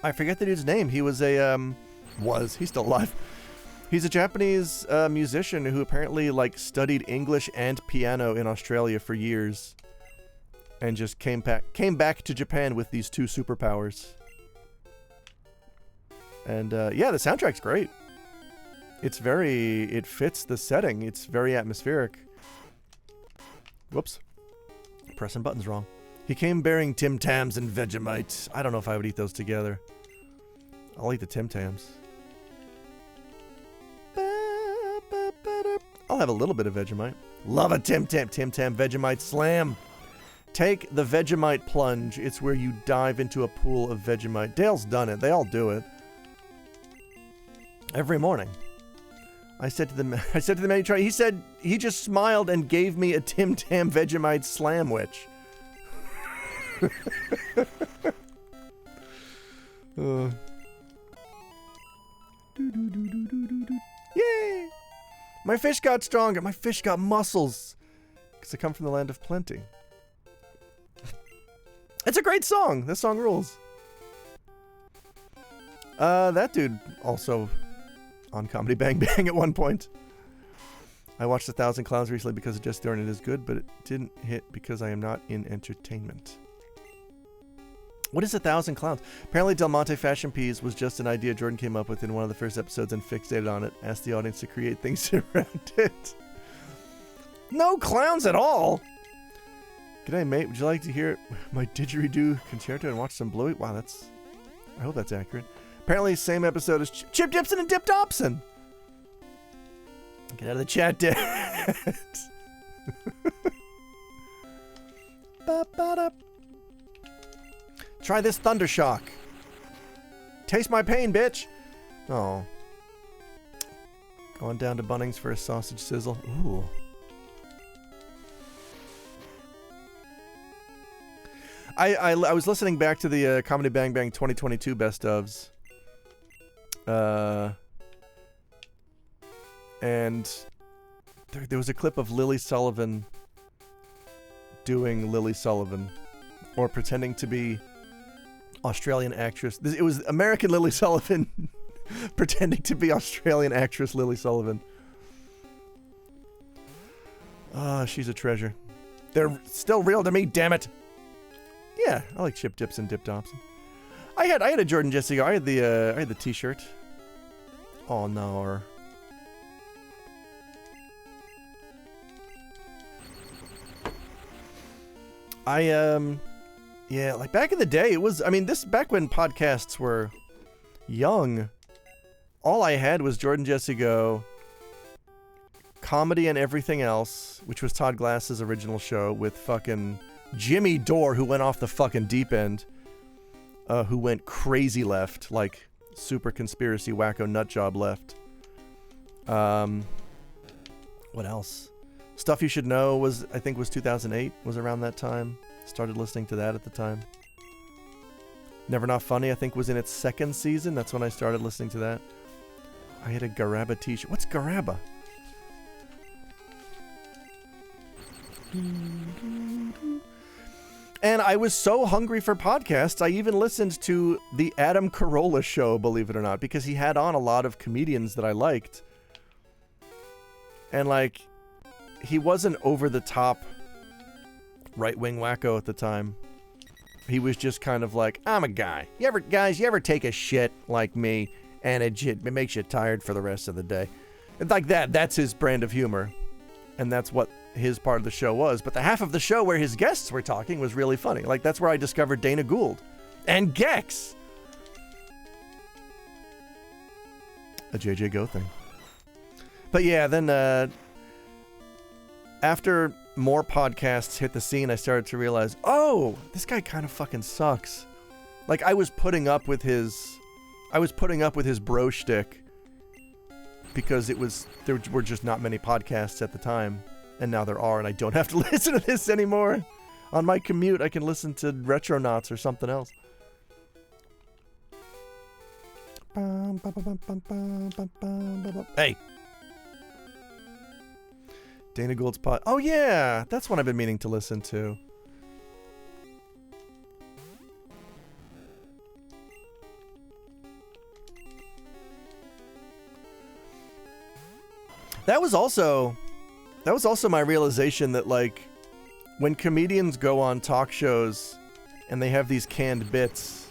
I forget the dude's name. He was a, he's still alive. He's a Japanese musician who apparently like studied English and piano in Australia for years, and just came back to Japan with these 2 superpowers. And yeah, the soundtrack's great. It fits the setting. It's very atmospheric. Whoops, pressing buttons wrong. He came bearing Tim Tams and Vegemite. I don't know if I would eat those together. I'll eat the Tim Tams. I'll have a little bit of Vegemite. Love a Tim Tam. Tim Tam Vegemite Slam. Take the Vegemite plunge. It's where you dive into a pool of Vegemite. Dale's done it. They all do it. Every morning. I said to the man he tried. He said he just smiled and gave me a Tim Tam Vegemite Slamwich. Yay! My fish got stronger. My fish got muscles. Because I come from the land of plenty. It's a great song. This song rules. That dude also on Comedy Bang Bang at one point. I watched 1,000 Clowns recently because Just Darn It is good, but it didn't hit because I am not in entertainment. What is 1,000 Clowns? Apparently Del Monte Fashion Peas was just an idea Jordan came up with in one of the first episodes and fixated on it. Asked the audience to create things around it. No clowns at all! G'day, mate. Would you like to hear my didgeridoo concerto and watch some Bluey? Wow, that's... I hope that's accurate. Apparently, same episode as Chip Dipson and Dip Dobson. Get out of the chat, Dad. Try this Thundershock. Taste my pain, bitch. Oh. Going down to Bunnings for a sausage sizzle. Ooh. I was listening back to the Comedy Bang Bang 2022 best ofs. And there was a clip of Lily Sullivan doing Lily Sullivan, or pretending to be Australian actress. It was American Lily Sullivan pretending to be Australian actress Lily Sullivan. Ah, she's a treasure. They're still real to me, damn it. Yeah, I like Chip Dips and Dip Dobson. I had a Jordan Jesse. I had the T-shirt. Oh no. Yeah, like back in the day, it was, I mean, back when podcasts were young, all I had was Jordan Jesse Go, Comedy and Everything Else, which was Todd Glass's original show with fucking Jimmy Dore, who went off the fucking deep end, who went crazy left, like super conspiracy wacko nutjob left. What else? Stuff You Should Know I think was 2008, was around that time. Started listening to that at the time. Never Not Funny, I think, was in its second season. That's when I started listening to that. I had a Garabba t-shirt. What's Garabba? And I was so hungry for podcasts, I even listened to the Adam Carolla show, believe it or not, because he had on a lot of comedians that I liked. And, like, he wasn't over-the-top right-wing wacko at the time. He was just kind of like, I'm a guy. You ever take a shit like me, and it makes you tired for the rest of the day? It's like that. That's his brand of humor. And that's what his part of the show was. But the half of the show where his guests were talking was really funny. Like, that's where I discovered Dana Gould. And Gex! A JJ Go thing. But yeah, then, after more podcasts hit the scene, I started to realize, oh, this guy kind of fucking sucks. Like, I was putting up with his bro shtick because there were just not many podcasts at the time, and now there are, and I don't have to listen to this anymore. On my commute, I can listen to Retronauts or something else. Hey! Dana Gould's pod. Oh yeah, that's one I've been meaning to listen to. That was also my realization that, like, when comedians go on talk shows and they have these canned bits,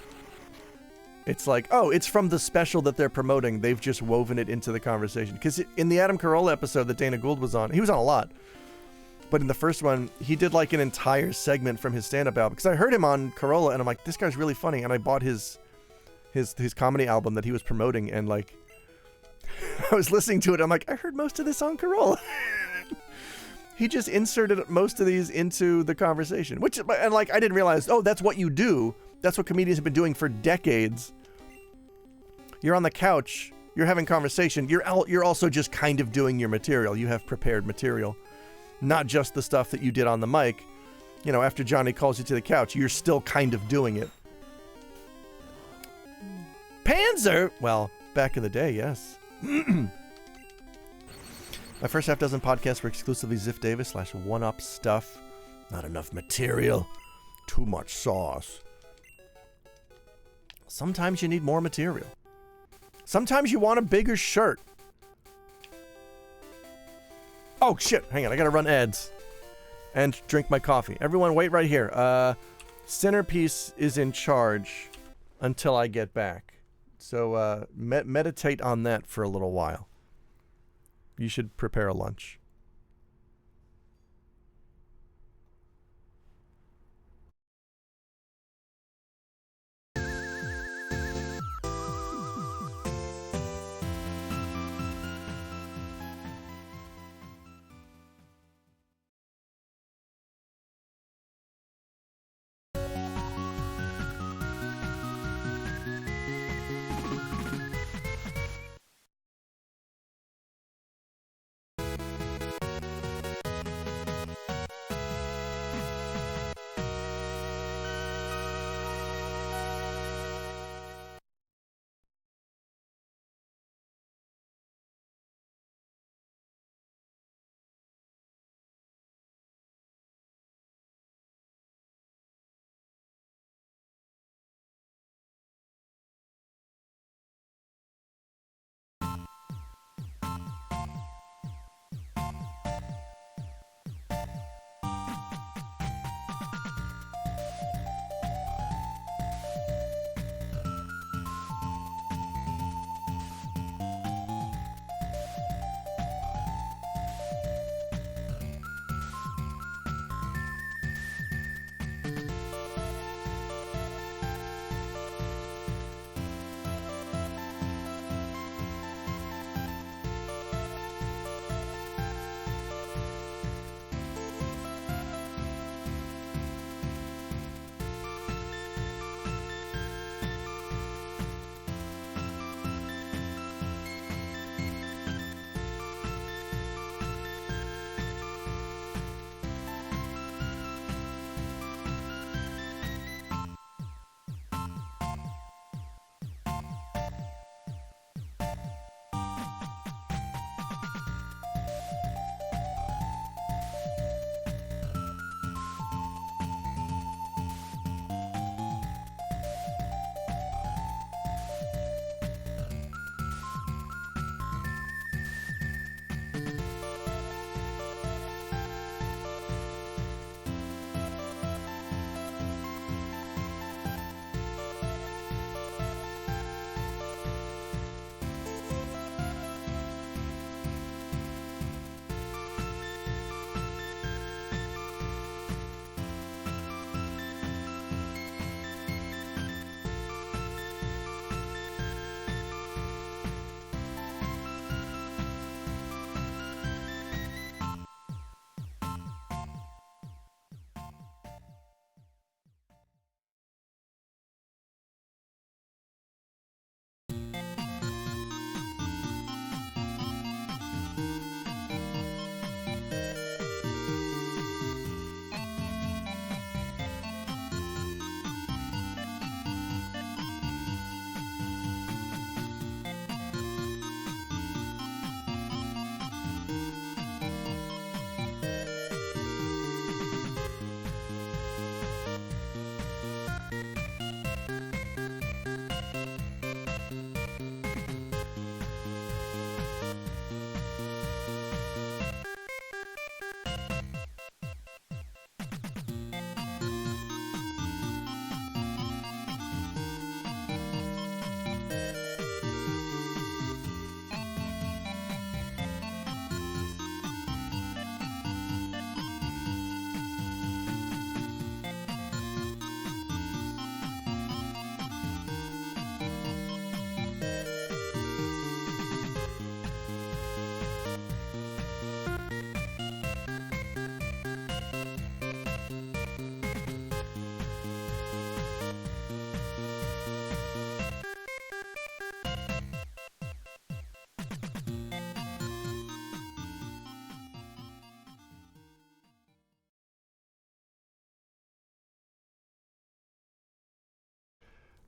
it's like, oh, it's from the special that they're promoting. They've just woven it into the conversation. Because in the Adam Carolla episode that Dana Gould was on, he was on a lot. But in the first one, he did like an entire segment from his stand-up album. Because I heard him on Carolla, and I'm like, this guy's really funny. And I bought his comedy album that he was promoting, and, like, I was listening to it. I'm like, I heard most of this on Carolla. He just inserted most of these into the conversation. And, like, I didn't realize, oh, that's what you do. That's what comedians have been doing for decades. You're on the couch you're having conversation, you're also just kind of doing your material. You have prepared material, not just the stuff that you did on the mic. You know, after Johnny calls you to the couch, you're still kind of doing it. Panzer! Well, back in the day, yes. My first half dozen podcasts were exclusively Ziff Davis / 1UP stuff. Not enough material. Too much sauce. Sometimes you need more material. Sometimes you want a bigger shirt. Oh, shit. Hang on. I gotta run ads. And drink my coffee. Everyone, wait right here. Centerpiece is in charge until I get back. So, meditate on that for a little while. You should prepare a lunch.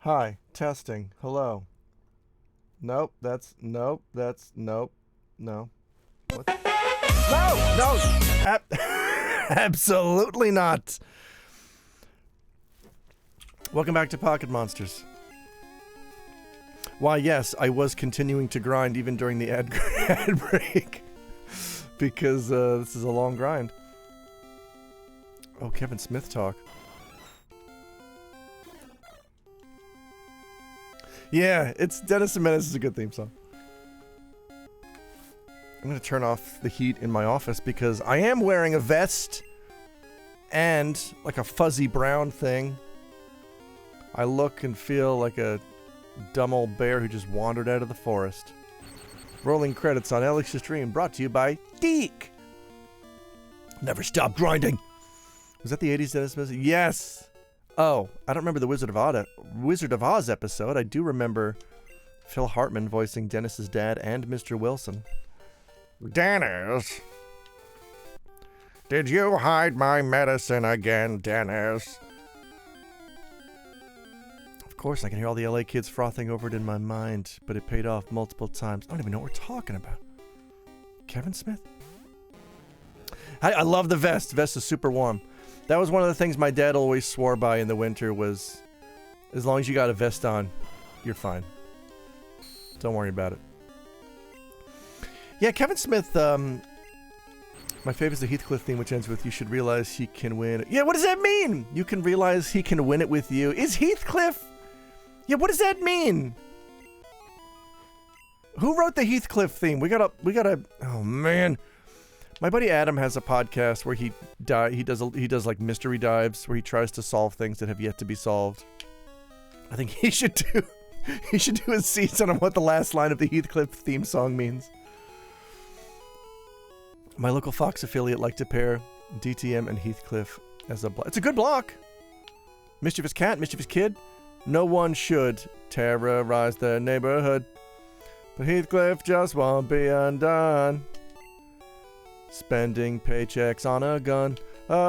Hi, testing. Hello. Nope, nope, nope, no. What? No! Absolutely not. Welcome back to Pocket Monsters. Why, yes, I was continuing to grind even during the ad break. Because this is a long grind. Oh, Kevin Smith talk. Yeah, it's Dennis the Menace is a good theme song. I'm gonna turn off the heat in my office because I am wearing a vest and like a fuzzy brown thing. I look and feel like a dumb old bear who just wandered out of the forest. Rolling credits on Alex's Stream, brought to you by Deke. Never stop grinding. Was that the 80s Dennis Menace? Yes. Oh, I don't remember the Wizard of Oz episode. I do remember Phil Hartman voicing Dennis's dad and Mr. Wilson. Dennis, did you hide my medicine again, Dennis? Of course, I can hear all the LA kids frothing over it in my mind, but it paid off multiple times. I don't even know what we're talking about. Kevin Smith? I love the vest. The vest is super warm. That was one of the things my dad always swore by in the winter was, as long as you got a vest on, you're fine. Don't worry about it. Yeah, Kevin Smith, my favorite is the Heathcliff theme, which ends with, you should realize he can win. Yeah, what does that mean? You can realize he can win it with you. Is Heathcliff? Yeah, what does that mean? Who wrote the Heathcliff theme? We gotta, oh man. My buddy Adam has a podcast where he does like mystery dives where he tries to solve things that have yet to be solved. I think he should do a season on what the last line of the Heathcliff theme song means. My local Fox affiliate liked to pair DTM and Heathcliff as a block. It's a good block. Mischievous cat, mischievous kid. No one should terrorize their neighborhood, but Heathcliff just won't be undone. Spending paychecks on a gun. Oh.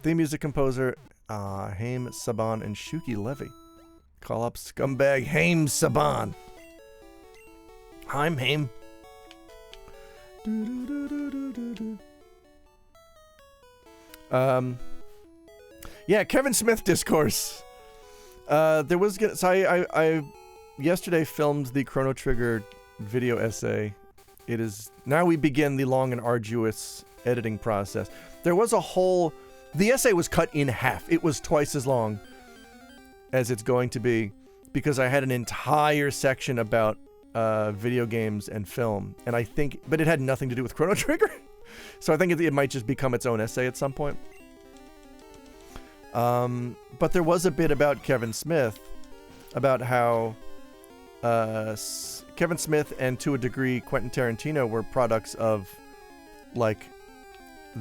Theme music composer Haim Saban and Shuki Levy. Call up scumbag Haim Saban. I'm Haim. Yeah, Kevin Smith discourse. There was so I yesterday filmed the Chrono Trigger video essay. It is now we begin the long and arduous editing process. There was the essay was cut in half. It was twice as long as it's going to be because I had an entire section about video games and film, and but it had nothing to do with Chrono Trigger. So I think it might just become its own essay at some point. But there was a bit about Kevin Smith, about how Kevin Smith and to a degree Quentin Tarantino were products of like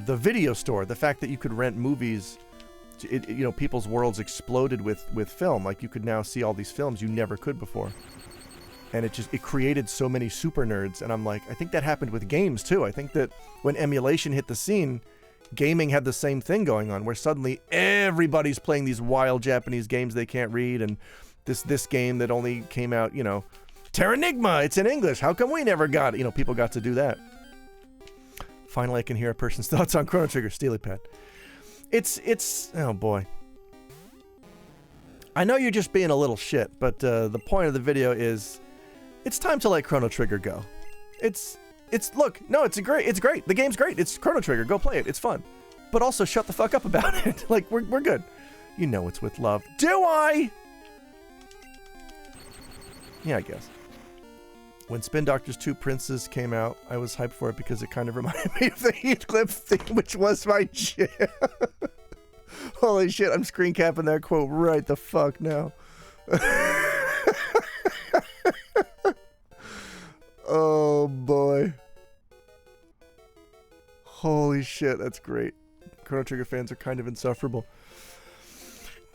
the video store. The fact that you could rent movies, people's worlds exploded with film. Like you could now see all these films you never could before. And it created so many super nerds. And I'm like, I think that happened with games too. I think that when emulation hit the scene, gaming had the same thing going on, where suddenly everybody's playing these wild Japanese games they can't read, and this game that only came out, Terranigma, it's in English. How come we never got it? People got to do that. Finally, I can hear a person's thoughts on Chrono Trigger. Steely Pad. It's oh boy. I know you're just being a little shit, but the point of the video is, it's time to let Chrono Trigger go. It's great. The game's great. It's Chrono Trigger. Go play it. It's fun. But also shut the fuck up about it. Like, we're good. You know it's with love. Do I? Yeah, I guess. When Spin Doctors 2 Princes came out, I was hyped for it because it kind of reminded me of the Heathcliff theme, which was my jam. Holy shit, I'm screen capping that quote right the fuck now. Oh boy. Holy shit, that's great. Chrono Trigger fans are kind of insufferable.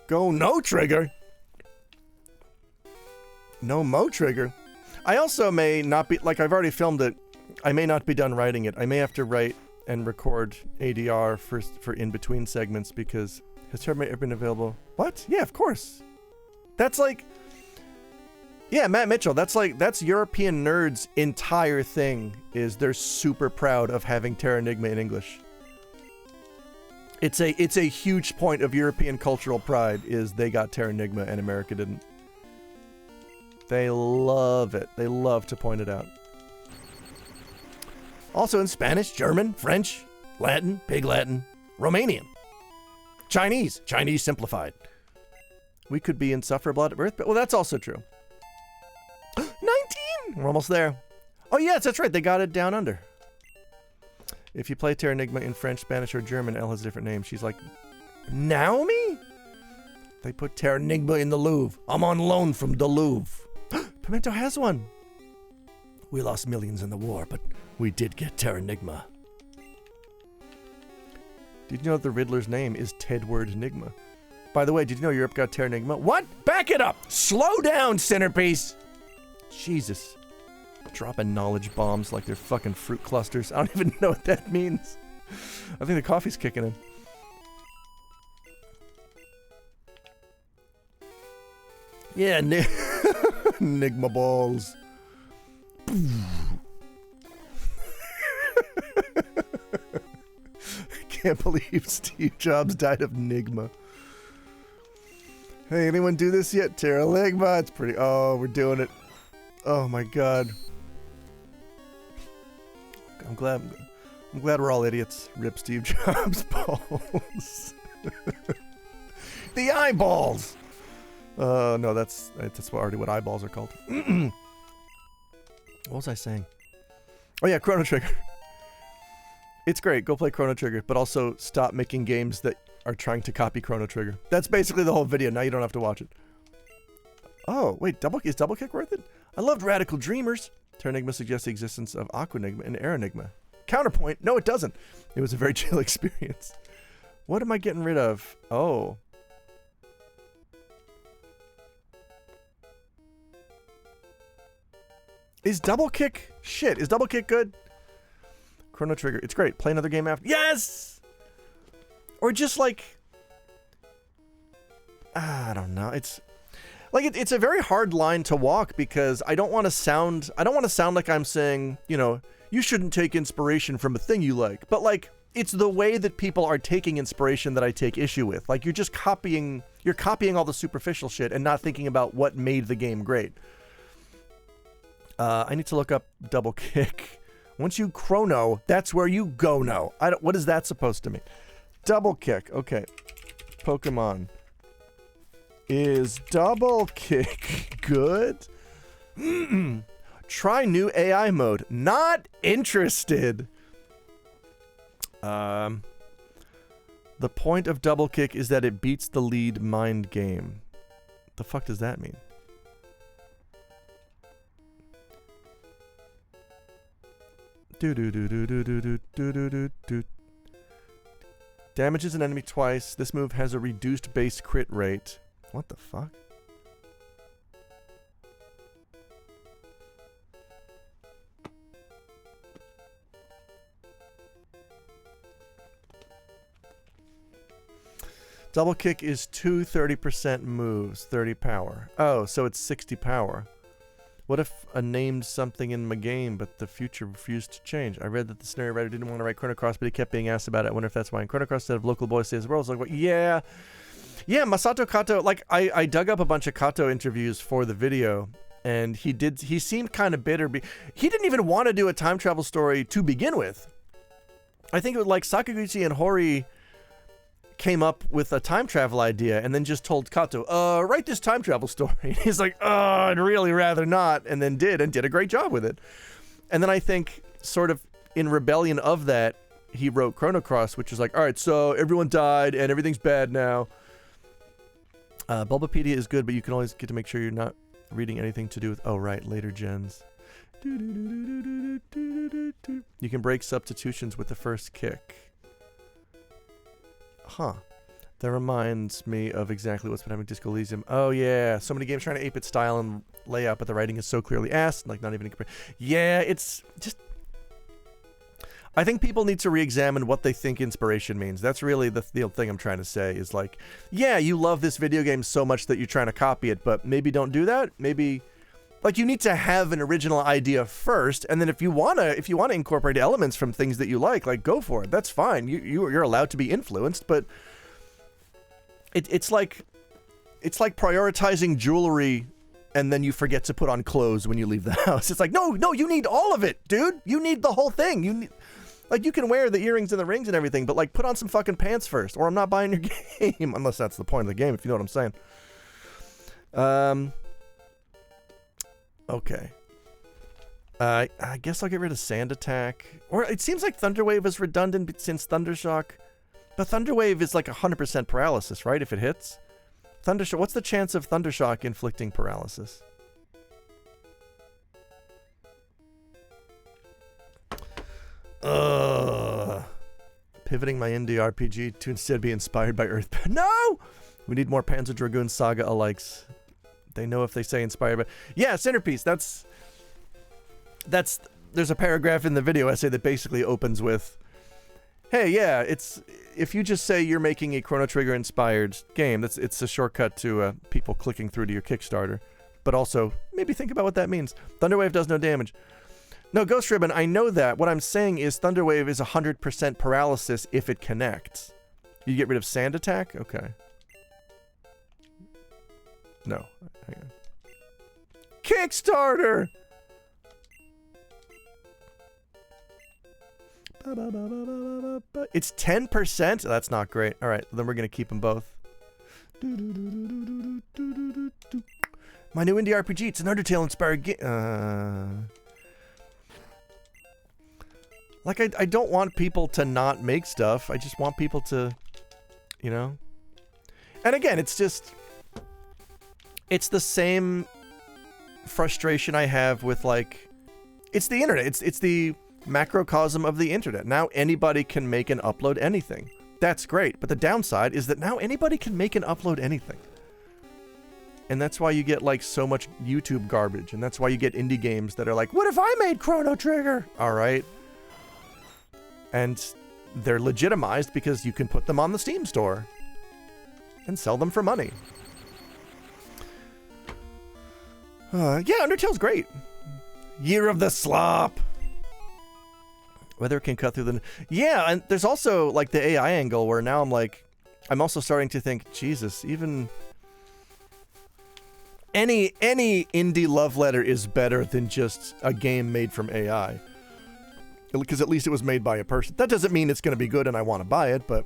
Go no Trigger. No Mo Trigger. I also may not be, like, I've already filmed it. I may not be done writing it. I may have to write and record ADR for in-between segments because has Terramate ever been available? What? Yeah, of course. That's like... Yeah, Matt Mitchell, that's European Nerds' entire thing, is they're super proud of having Terranigma in English. It's a huge point of European cultural pride, is they got Terranigma and America didn't. They love it. They love to point it out. Also in Spanish, German, French, Latin, Pig Latin, Romanian, Chinese simplified. We could be insufferable at birth, but well, that's also true. 19! We're almost there. Oh yes, that's right. They got it down under. If you play Terranigma in French, Spanish, or German, Elle has a different name. She's like, Naomi? They put Terranigma in the Louvre. I'm on loan from the Louvre. Pimento has one. We lost millions in the war, but we did get Terranigma. Did you know the Riddler's name is Tedward Nigma? By the way, did you know Europe got Terranigma? What? Back it up! Slow down, centerpiece! Jesus. Dropping knowledge bombs like they're fucking fruit clusters. I don't even know what that means. I think the coffee's kicking in. Yeah, Nigma balls. I can't believe Steve Jobs died of Nigma. Hey, anyone do this yet? Terranigma, it's pretty... Oh, we're doing it. Oh my god. I'm glad we're all idiots. Rip Steve Jobs balls. The eyeballs! No, that's already what eyeballs are called. What was I saying? Oh yeah, Chrono Trigger. It's great, go play Chrono Trigger, but also stop making games that are trying to copy Chrono Trigger. That's basically the whole video, now you don't have to watch it. Oh, wait, is Double Kick worth it? I loved Radical Dreamers. Terranigma suggests the existence of Aquanigma and Aeronigma. Counterpoint, no it doesn't. It was a very chill experience. What am I getting rid of? Oh. Is Double Kick... Shit, is Double Kick good? Chrono Trigger, it's great. Play another game after... Yes! Or just like... I don't know, it's... Like, it's a very hard line to walk because I don't want to sound like I'm saying, you know, you shouldn't take inspiration from a thing you like. But, like, it's the way that people are taking inspiration that I take issue with. Like, you're just copying all the superficial shit and not thinking about what made the game great. I need to look up Double Kick. Once you chrono, that's where you go no. What is that supposed to mean? Double Kick, okay. Pokemon. Is Double Kick good? Try new AI mode. Not interested. The point of Double Kick is that it beats the lead mind game. The fuck does that mean? Damages an enemy twice. This move has a reduced base crit rate. What the fuck? Double Kick is 2 30% moves, 30 power. Oh, so it's 60 power. What if I named something in my game, but the future refused to change? I read that the scenario writer didn't want to write Chrono Cross, but he kept being asked about it. I wonder if that's why in Chrono Cross, instead of local boy saves the world, I was like, well, yeah. Yeah, Masato Kato, like, I dug up a bunch of Kato interviews for the video, and he seemed kind of bitter. He didn't even want to do a time travel story to begin with. I think it was like Sakaguchi and Hori came up with a time travel idea and then just told Kato, write this time travel story. And he's like, I'd really rather not, and then did a great job with it. And then I think, sort of in rebellion of that, he wrote Chrono Cross, which is like, all right, so everyone died and everything's bad now. Bulbapedia is good, but you can always get to make sure you're not reading anything to do with, oh right, later gens. You can break substitutions with the first kick. Huh. That reminds me of exactly what's been happening with Disco Elysium. Oh yeah, so many games trying to ape its style and layout, but the writing is so clearly ass, like not even... Yeah, it's just... I think people need to re-examine what they think inspiration means. That's really the thing I'm trying to say is like, yeah, you love this video game so much that you're trying to copy it, but maybe don't do that. Maybe, like, you need to have an original idea first, and then if you wanna incorporate elements from things that you like go for it. That's fine. You're allowed to be influenced, but it's like prioritizing jewelry and then you forget to put on clothes when you leave the house. It's like, no, you need all of it, dude. You need the whole thing. You can wear the earrings and the rings and everything, but like put on some fucking pants first, or I'm not buying your game, unless that's the point of the game, if you know what I'm saying. Okay. I guess I'll get rid of Sand Attack. Or it seems like Thunderwave is redundant since Thundershock. But Thunderwave is like 100% paralysis, right? If it hits. Thundershock. What's the chance of Thundershock inflicting paralysis? Pivoting my indie RPG to instead be inspired by Earthbound. No! We need more Panzer Dragoon Saga alikes. They know if they say inspired by... Yeah, Centerpiece. That's... There's a paragraph in the video essay that basically opens with, hey, yeah, it's... If you just say you're making a Chrono Trigger inspired game, it's a shortcut to people clicking through to your Kickstarter. But also, maybe think about what that means. Thunderwave does no damage. No, Ghost Ribbon, I know that. What I'm saying is Thunderwave is 100% paralysis if it connects. You get rid of Sand Attack? Okay. No. Hang on. Kickstarter! It's 10%? That's not great. Alright, then we're going to keep them both. My new indie RPG. It's an Undertale-inspired game. Like, I don't want people to not make stuff. I just want people to, you know? And again, it's just... It's the same frustration I have with, like... It's the internet. It's the macrocosm of the internet. Now anybody can make and upload anything. That's great. But the downside is that now anybody can make and upload anything. And that's why you get, like, so much YouTube garbage. And that's why you get indie games that are like, what if I made Chrono Trigger? All right. And they're legitimized because you can put them on the Steam store and sell them for money. Yeah, Undertale's great. Year of the Slop. Whether it can cut through the... Yeah, and there's also, like, the AI angle where now I'm also starting to think, Jesus, even... Any indie love letter is better than just a game made from AI. Because at least it was made by a person. That doesn't mean it's going to be good and I want to buy it, but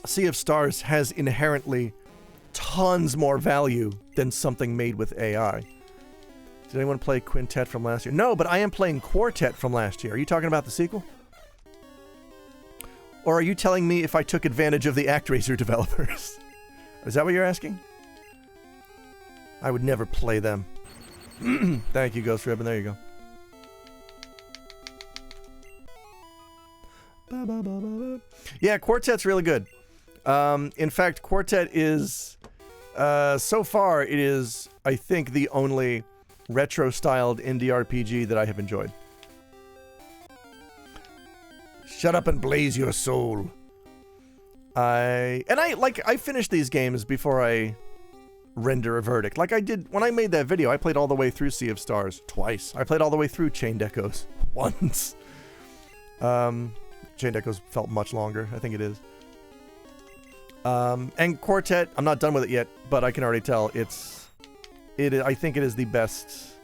Sea of Stars has inherently tons more value than something made with AI. Did anyone play Quintet from last year? No, but I am playing Quartet from last year. Are you talking about the sequel? Or are you telling me if I took advantage of the ActRaiser developers? Is that what you're asking? I would never play them. Thank you, Ghost Ribbon. There you go. Yeah, Quartet's really good. In fact, Quartet is... so far, it is, I think, the only retro-styled indie RPG that I have enjoyed. Shut up and blaze your soul. I finished these games before I render a verdict. Like I did when I made that video. I played all the way through Sea of Stars twice. I played all the way through Chained Echoes once. Chained Echoes felt much longer. I think it is. And Quartet, I'm not done with it yet, but I can already tell I think it is the best.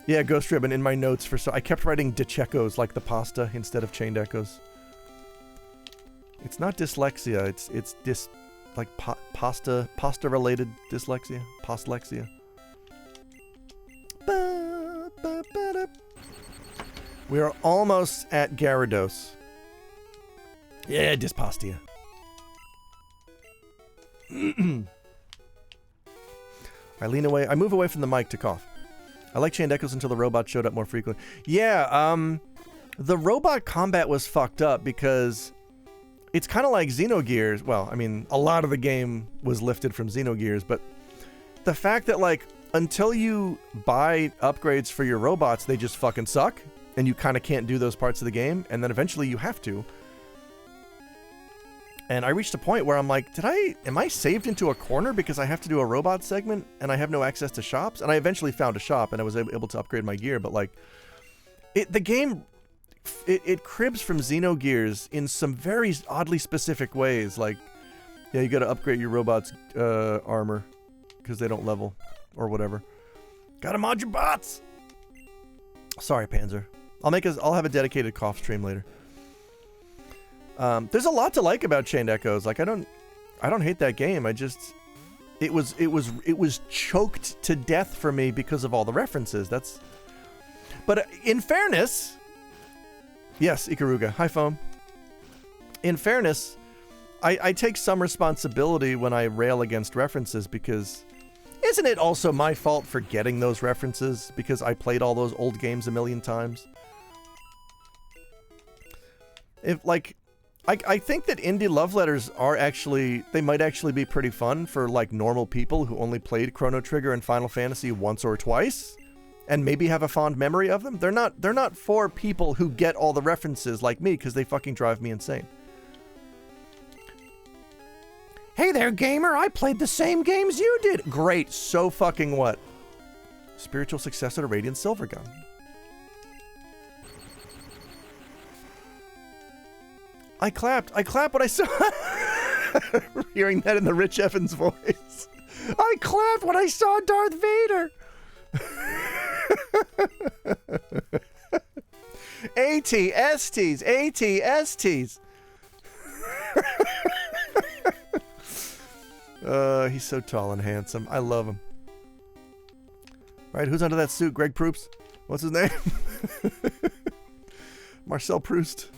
Yeah, Ghost Ribbon in my notes I kept writing Dichecos like the pasta instead of Chained Echoes. It's not dyslexia, it's pasta related dyslexia, postlexia. We are almost at Gyarados. Yeah, dyspastia. I move away from the mic to cough. I like Chained Echoes until the robot showed up more frequently. Yeah, the robot combat was fucked up because it's kind of like Xenogears. Well, I mean, a lot of the game was lifted from Xenogears, but the fact that, like, until you buy upgrades for your robots, they just fucking suck. and you kind of can't do those parts of the game, and then eventually you have to. And I reached a point where I'm like, am I saved into a corner because I have to do a robot segment and I have no access to shops? And I eventually found a shop and I was able to upgrade my gear, but like, the game, it cribs from Xenogears in some very oddly specific ways. Like, yeah, you gotta upgrade your robot's armor because they don't level or whatever. Gotta mod your bots! Sorry, Panzer. I'll have a dedicated cough stream later. There's a lot to like about Chained Echoes. Like, I don't hate that game. It was choked to death for me because of all the references. But in fairness, yes, Ikaruga, hi Foam. In fairness, I take some responsibility when I rail against references, because isn't it also my fault for getting those references because I played all those old games a million times? I think that indie love letters might actually be pretty fun for like normal people who only played Chrono Trigger and Final Fantasy once or twice and maybe have a fond memory of them. They're not for people who get all the references like me, because they fucking drive me insane. Hey there, gamer, I played the same games you did. Great, so fucking what? Spiritual successor to Radiant Silvergun. I clapped when I saw... Hearing that in the Rich Evans voice. I clapped when I saw Darth Vader! ATSTs, ATSTs. He's so tall and handsome. I love him. Right, who's under that suit? Greg Proops? What's his name? Marcel Proust.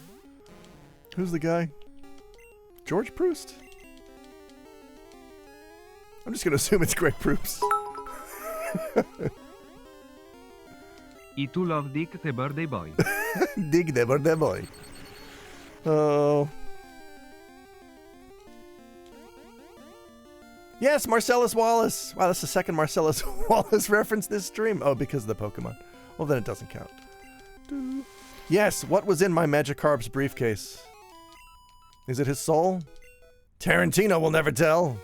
Who's the guy? George Proust? I'm just gonna assume it's Greg Proops. I tu love Dick the birthday boy. Dick the birthday boy. Oh. Yes, Marcellus Wallace. Wow, that's the second Marcellus Wallace reference this stream. Oh, because of the Pokemon. Well, then it doesn't count. Yes, what was in my Magikarp's briefcase? Is it his soul? Tarantino will never tell.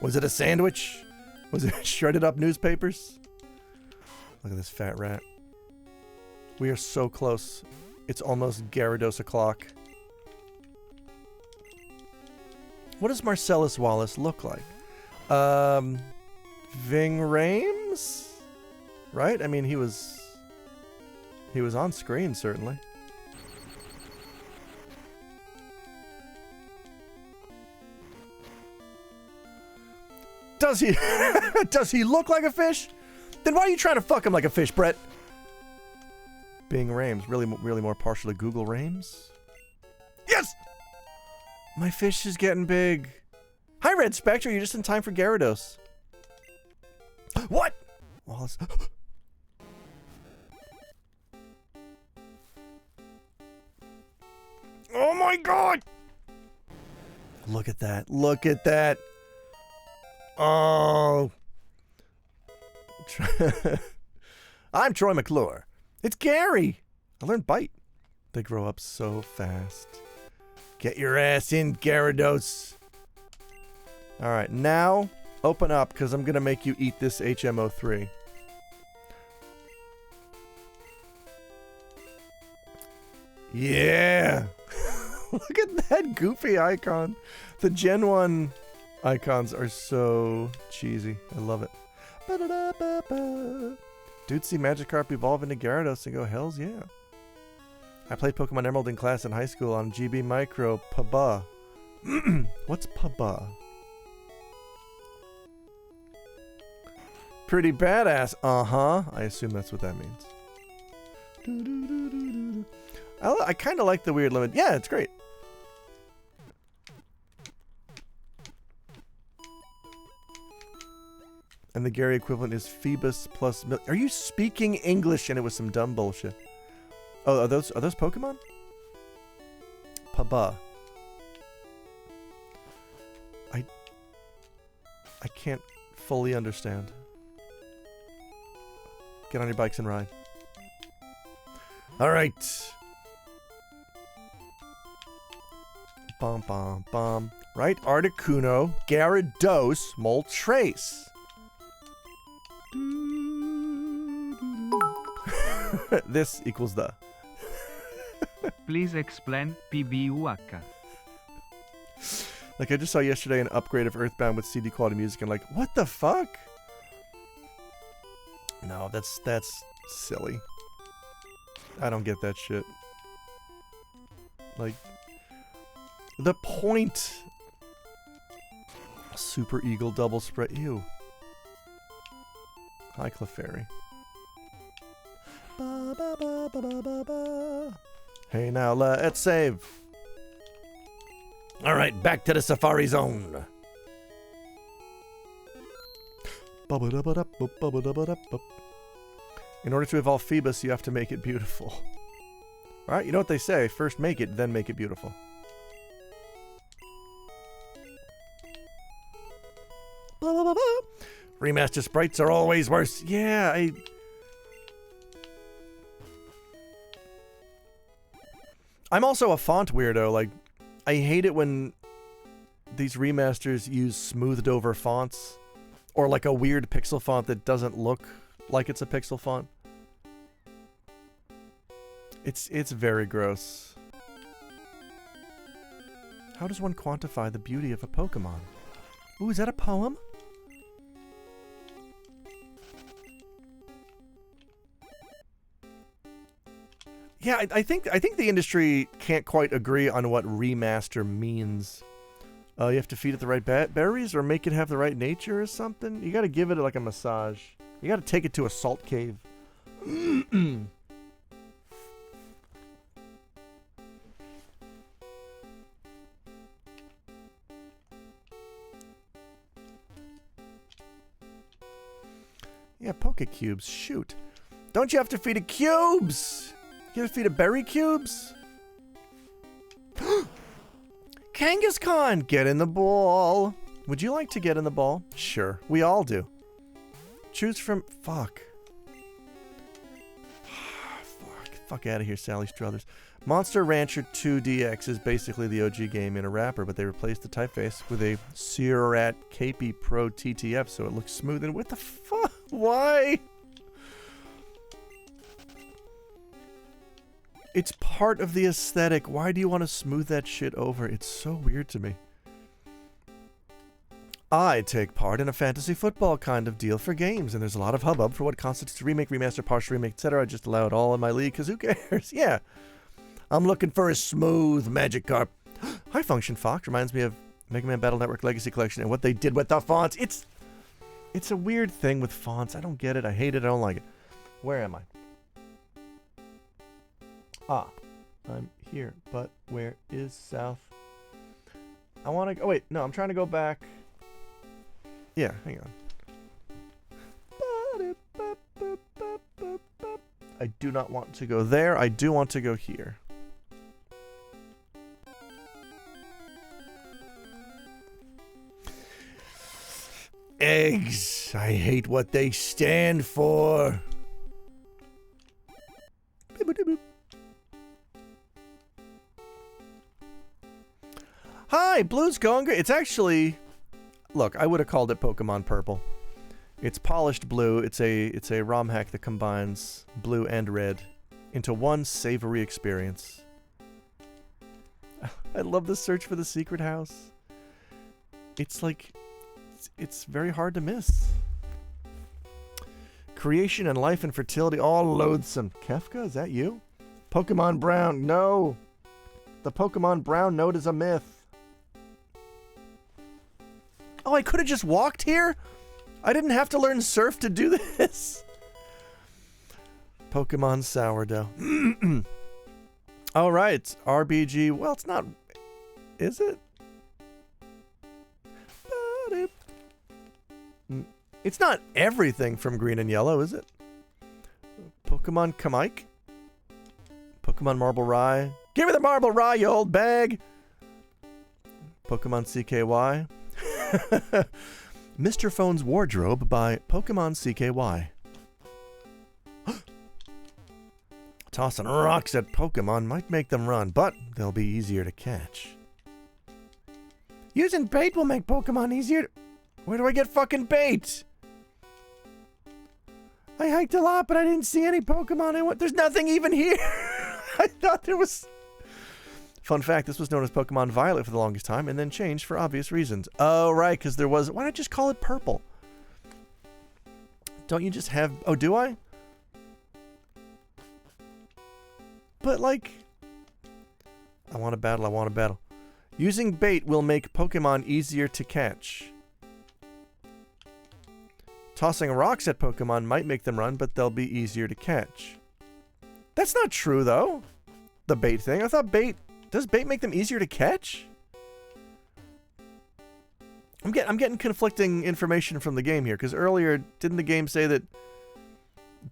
Was it a sandwich? Was it shredded up newspapers? Look at this fat rat. We are so close. It's almost Gyarados o'clock. What does Marcellus Wallace look like? Ving Rhames? Right? I mean, he was on screen, certainly. Does he does he look like a fish? Then why are you trying to fuck him like a fish, Brett? Bing Rhames, really more partial to Google Rhames. Yes! My fish is getting big. Hi, Red Spectre. You're just in time for Gyarados. What? Wallace. Oh my god! Look at that. Look at that. Oh. I'm Troy McClure. It's Gary. I learned Bite. They grow up so fast. Get your ass in, Gyarados. Alright, now open up, because I'm going to make you eat this HMO3. Yeah! Look at that goofy icon. The Gen 1 icons are so cheesy. I love it. Dude, see Magikarp evolve into Gyarados and go, hells yeah. I played Pokemon Emerald in class in high school on GB Micro. Paba. What's Paba? Pretty badass. Uh-huh. I assume that's what that means. I kind of like the weird limit. Yeah, it's great. And the Gary equivalent is Phoebus plus... Are you speaking English? And it was some dumb bullshit. Oh, are those Pokemon? Paba. I can't fully understand. Get on your bikes and ride. All right. Bum, bum, bum. Right, Articuno, Gyarados, Moltres. This equals the. Please explain PBUH. Like, I just saw yesterday an upgrade of Earthbound with CD quality music, and like, what the fuck? No, that's silly. I don't get that shit. Like, the point. Super Eagle double spread. Ew. Hi, Clefairy. Ba, ba, ba, ba, ba, ba, ba. Hey, now let's save. All right, back to the Safari Zone. In order to evolve Phoebus, you have to make it beautiful. All right, you know what they say: first make it, then make it beautiful. Remaster sprites are always worse. Yeah, I'm also a font weirdo. Like, I hate it when these remasters use smoothed over fonts or like a weird pixel font that doesn't look like it's a pixel font. It's very gross. How does one quantify the beauty of a Pokemon? Ooh, is that a poem? Yeah, I think the industry can't quite agree on what remaster means. You have to feed it the right berries or make it have the right nature or something. You got to give it like a massage. You got to take it to a salt cave. Yeah, Pokecubes. Shoot. Don't you have to feed it cubes? You have to feed it berry cubes? Kangaskhan, get in the ball. Would you like to get in the ball? Sure, we all do. Choose from... Fuck. Fuck out of here, Sally Struthers. Monster Rancher 2DX is basically the OG game in a wrapper, but they replaced the typeface with a Searat Capey Pro TTF, so it looks smooth. And what the fuck? Why? It's part of the aesthetic. Why do you want to smooth that shit over? It's so weird to me. I take part in a fantasy football kind of deal for games, and there's a lot of hubbub for what constitutes a remake, remaster, partial remake, etc. I just allow it all in my league, because who cares? Yeah. I'm looking for a smooth Magikarp. High Function Fox reminds me of Mega Man Battle Network Legacy Collection and what they did with the fonts. It's a weird thing with fonts. I don't get it. I hate it. I don't like it. Where am I? Ah, I'm here, but where is south? I want to... Oh, wait. No, I'm trying to go back. Yeah, hang on. I do not want to go there. I do want to go here. Eggs. I hate what they stand for. Hi, Blue's going great. It's actually... Look, I would have called it Pokemon Purple. It's Polished Blue. It's a ROM hack that combines blue and red into one savory experience. I love the search for the secret house. It's like... It's very hard to miss. Creation and life and fertility, all loathsome. Kefka, is that you? Pokemon Brown, no! The Pokemon Brown note is a myth. Oh, I could have just walked here? I didn't have to learn Surf to do this. Pokemon Sourdough. All right, RBG. Well, it's not... Is it? It's not everything from Green and Yellow, is it? Pokemon Kamike? Pokemon Marble Rye? Give me the Marble Rye, you old bag! Pokemon CKY? Mr. Phone's Wardrobe by Pokemon CKY. Tossing rocks at Pokemon might make them run, but they'll be easier to catch. Using bait will make Pokemon easier to... Where do I get fucking bait? I hiked a lot, but I didn't see any Pokemon. There's nothing even here. I thought there was... Fun fact, this was known as Pokemon Violet for the longest time, and then changed for obvious reasons. Oh, right, because there was... Why not just call it Purple? Don't you just have... Oh, do I? But, like... I want to battle, I want to battle. Using bait will make Pokemon easier to catch. Tossing rocks at Pokemon might make them run, but they'll be easier to catch. That's not true, though. The bait thing. I thought bait... Does bait make them easier to catch? I'm getting conflicting information from the game here, because earlier, didn't the game say that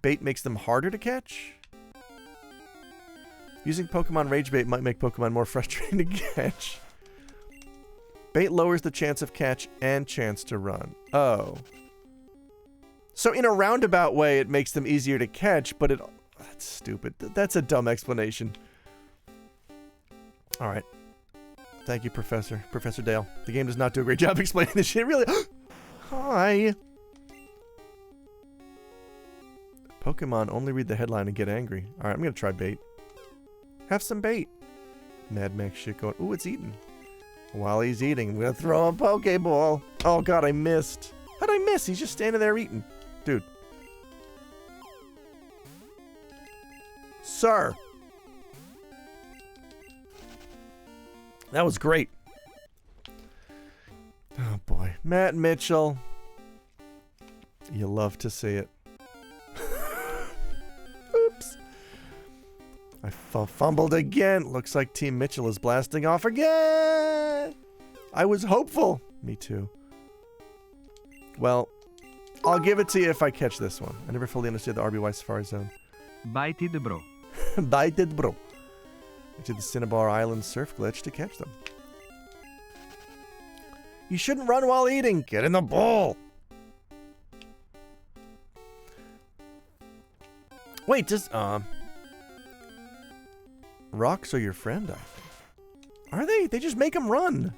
bait makes them harder to catch? Using Pokemon Rage Bait might make Pokemon more frustrating to catch. Bait lowers the chance of catch and chance to run. Oh. So in a roundabout way, it makes them easier to catch, but it... That's stupid. That's a dumb explanation. Alright. Thank you, Professor Dale. The game does not do a great job explaining this shit, really. Hi! Pokemon only read the headline and get angry. Alright, I'm gonna try bait. Have some bait. Mad Max shit going. Ooh, it's eating. While he's eating, I'm gonna throw a Pokeball. Oh god, I missed. How'd I miss? He's just standing there eating. Dude. Sir. That was great. Oh boy. Matt Mitchell. You love to see it. Oops. I fumbled again. Looks like Team Mitchell is blasting off again. I was hopeful. Me too. Well, I'll give it to you if I catch this one. I never fully understood the RBY Safari Zone. Baited, bro. Baited, bro. I did the Cinnabar Island surf glitch to catch them. You shouldn't run while eating. Get in the bowl. Wait, does rocks are your friend, I think. Are they? They just make them run.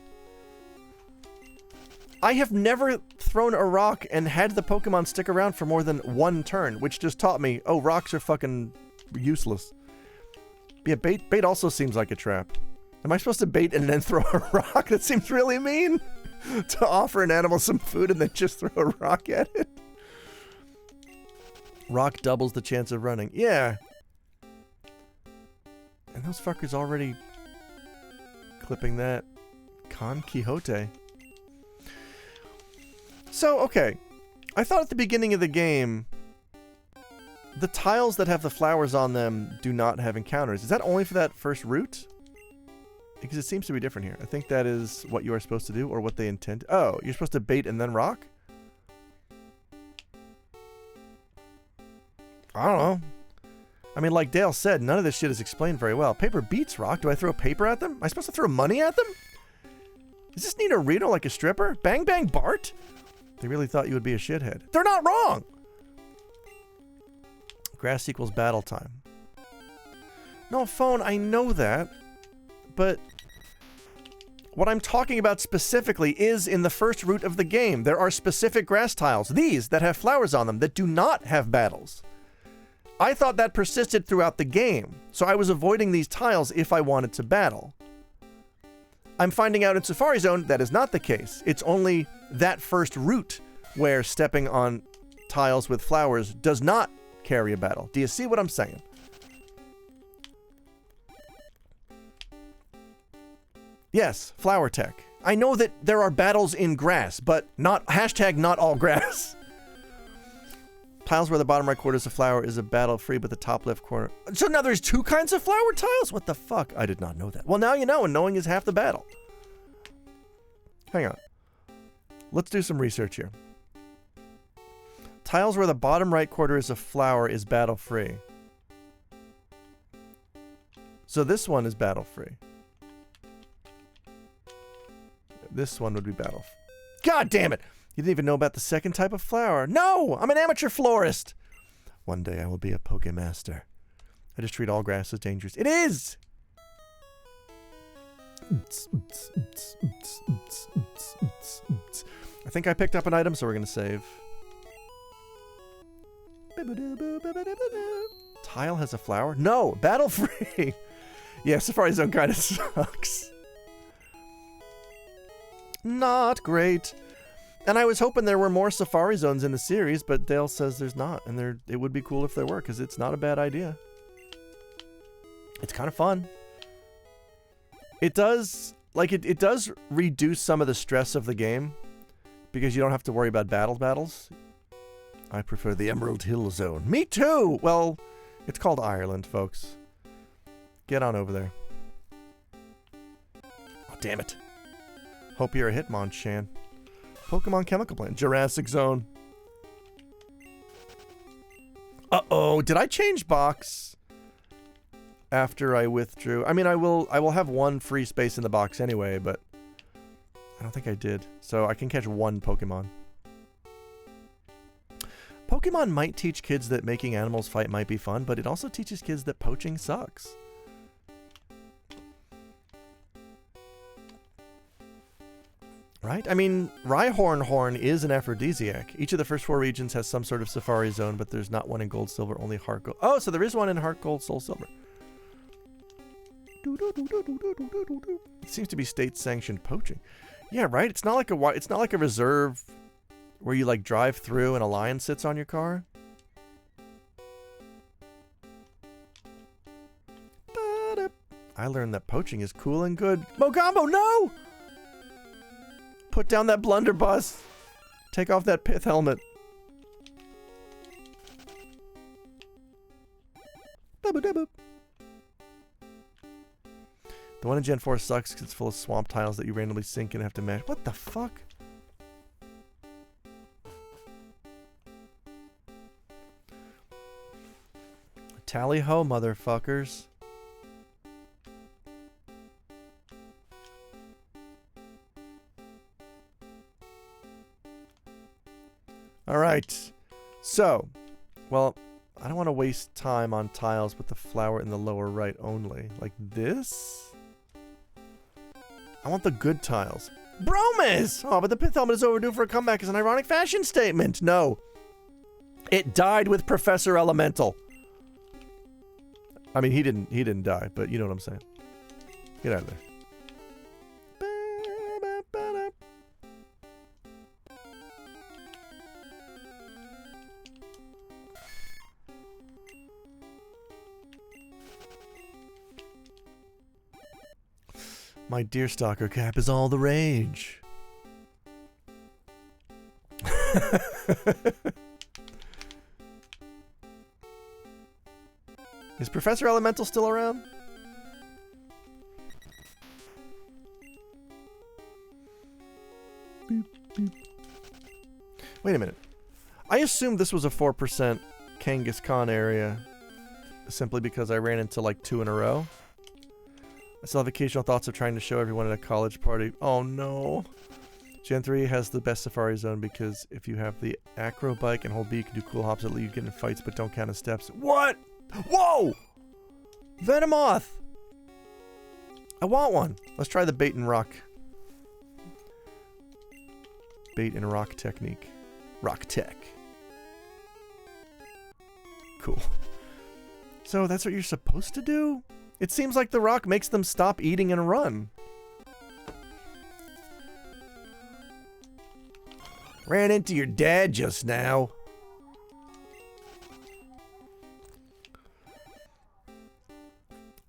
I have never thrown a rock and had the Pokemon stick around for more than one turn, which just taught me, oh, rocks are fucking useless. Yeah, bait also seems like a trap. Am I supposed to bait and then throw a rock? That seems really mean. To offer an animal some food and then just throw a rock at it. Rock doubles the chance of running. Yeah. And those fuckers already clipping that. Con Quixote. So, okay. I thought at the beginning of the game, the tiles that have the flowers on them do not have encounters. Is that only for that first route? Because it seems to be different here. I think that is what you are supposed to do, or what they intend. Oh, you're supposed to bait and then rock? I don't know. I mean, like Dale said, none of this shit is explained very well. Paper beats rock. Do I throw paper at them? Am I supposed to throw money at them? Is this Nidorino like a stripper? Bang Bang Bart? They really thought you would be a shithead. They're not wrong! Grass equals battle time. No, phone, I know that. But what I'm talking about specifically is in the first route of the game. There are specific grass tiles, these, that have flowers on them, that do not have battles. I thought that persisted throughout the game, so I was avoiding these tiles if I wanted to battle. I'm finding out in Safari Zone that is not the case. It's only that first route where stepping on tiles with flowers does not carry a battle. Do you see what I'm saying? Yes, flower tech. I know that there are battles in grass, but not hashtag not all grass. Tiles where the bottom right corner is a flower is a battle free, but the top left corner... So now there's two kinds of flower tiles? What the fuck? I did not know that. Well, now you know, and knowing is half the battle. Hang on. Let's do some research here. Tiles where the bottom right quarter is a flower is battle free. So this one is battle free. This one would be battle. God damn it! You didn't even know about the second type of flower. No! I'm an amateur florist! One day I will be a Pokemaster. I just treat all grass as dangerous. It is! I think I picked up an item, so we're going to save. Tile has a flower? No! Battle free! Yeah, Safari Zone kind of sucks. Not great. And I was hoping there were more Safari Zones in the series, but Dale says there's not. And it would be cool if there were, because it's not a bad idea. It's kind of fun. It does, like, it does reduce some of the stress of the game, because you don't have to worry about battles. I prefer the Emerald Hill Zone. Me too! Well, it's called Ireland, folks. Get on over there. Oh, damn it. Hope you're a Hitmonchan. Pokemon Chemical Plant. Jurassic Zone. Uh-oh. Did I change box after I withdrew? I mean, I will have one free space in the box anyway, but I don't think I did. So I can catch one Pokemon. Pokemon might teach kids that making animals fight might be fun, but it also teaches kids that poaching sucks. Right? I mean, Rhyhorn Horn is an aphrodisiac. Each of the first 4 regions has some sort of Safari Zone, but there's not one in Gold, Silver, only Heart Gold. Oh, so there is one in Heart Gold, Soul Silver. It seems to be state-sanctioned poaching. Yeah, right? It's not like a reserve where you like drive through and a lion sits on your car. I learned that poaching is cool and good. Mogambo, no! Put down that blunderbuss. Take off that pith helmet. The one in Gen 4 sucks because it's full of swamp tiles that you randomly sink and have to mash. What the fuck? Tally ho, motherfuckers. Alright. So, well, I don't want to waste time on tiles with the flower in the lower right only. Like this? I want the good tiles. Bromas! Oh, but the pith helmet is overdue for a comeback as an ironic fashion statement. No. It died with Professor Elemental. I mean, he didn't die, but you know what I'm saying. Get out of there. My deerstalker cap is all the rage. Is Professor Elemental still around? Boop, boop. Wait a minute. I assumed this was a 4% Kangaskhan area simply because I ran into like 2 in a row. I still have occasional thoughts of trying to show everyone at a college party. Oh no. Gen 3 has the best Safari Zone because if you have the acro bike and hold B, you can do cool hops that let you get in fights but don't count as steps. What? Whoa! Venomoth! I want one. Let's try the bait and rock. Bait and rock technique. Rock tech. Cool. So that's what you're supposed to do? It seems like the rock makes them stop eating and run. Ran into your dad just now.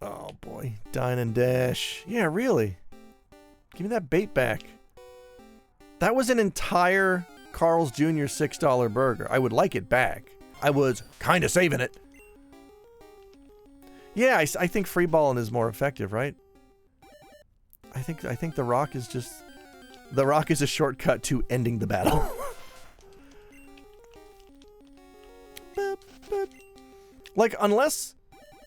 Oh boy, dine and dash. Yeah, really. Give me that bait back. That was an entire Carl's Jr. $6 burger. I would like it back. I was kind of saving it. Yeah, I think free balling is more effective, right? I think the rock is just... The rock is a shortcut to ending the battle. Like, unless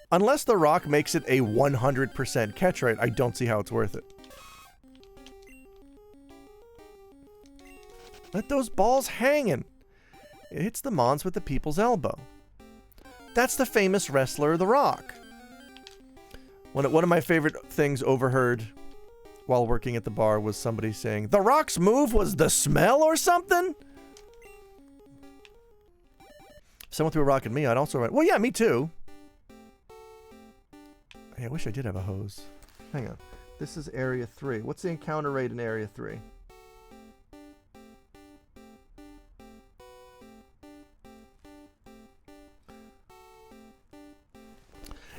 the rock makes it a 100% catch rate, I don't see how it's worth it. Let those balls hanging. It hits the mons with the people's elbow. That's the famous wrestler, The Rock. One of my favorite things overheard while working at the bar was somebody saying, The Rock's move was the smell or something? If someone threw a rock at me, I'd also write, well, yeah, me too. Hey, I wish I did have a hose. Hang on. This is Area 3. What's the encounter rate in Area 3?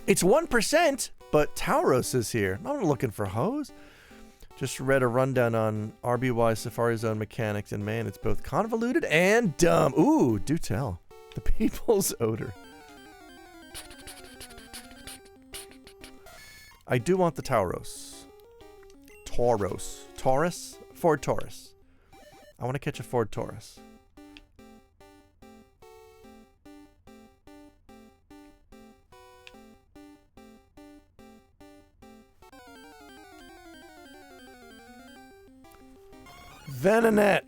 It's 1%, but Tauros is here. I'm not looking for hose. Just read a rundown on RBY Safari Zone mechanics, and man, it's both convoluted and dumb. Ooh, do tell. The people's odor. I do want the Tauros. Taurus? Ford Taurus. I want to catch a Ford Taurus. Venonat.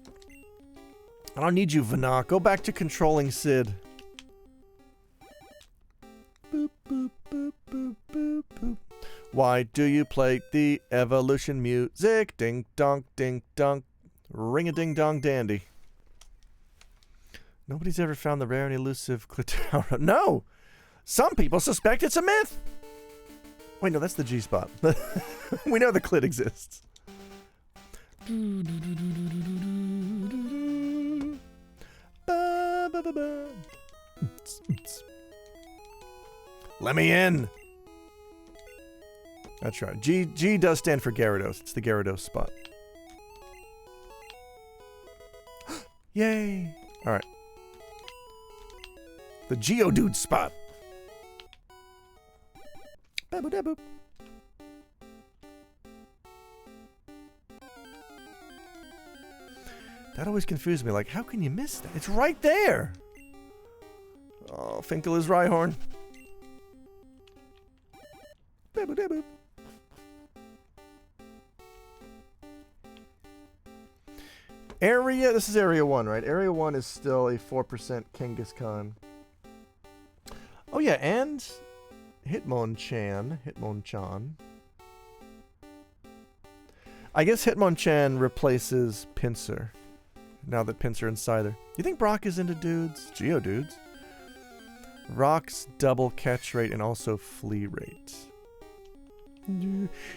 I don't need you, Venat. Go back to controlling Sid. Boop, boop, boop, boop, boop, boop. Why do you play the evolution music? Ding dong, ding dong. Ring a ding dong dandy. Nobody's ever found the rare and elusive Clitaro. No! Some people suspect it's a myth! Wait, no, that's the G spot. We know the clit exists. Let me in. That's right. G does stand for Gyarados. It's the Gyarados spot. Yay! All right. The Geodude spot. Babu-dabu. That always confused me. Like, how can you miss that? It's right there. Oh, Finkel is Rhyhorn. Babu-dabu. Area, this is Area 1, right? Area 1 is still a 4% Kangaskhan. Oh yeah, and Hitmonchan. I guess Hitmonchan replaces Pinsir. Now that Pinsir and Scyther. You think Brock is into dudes? Geodudes. Rock's double catch rate and also flea rate.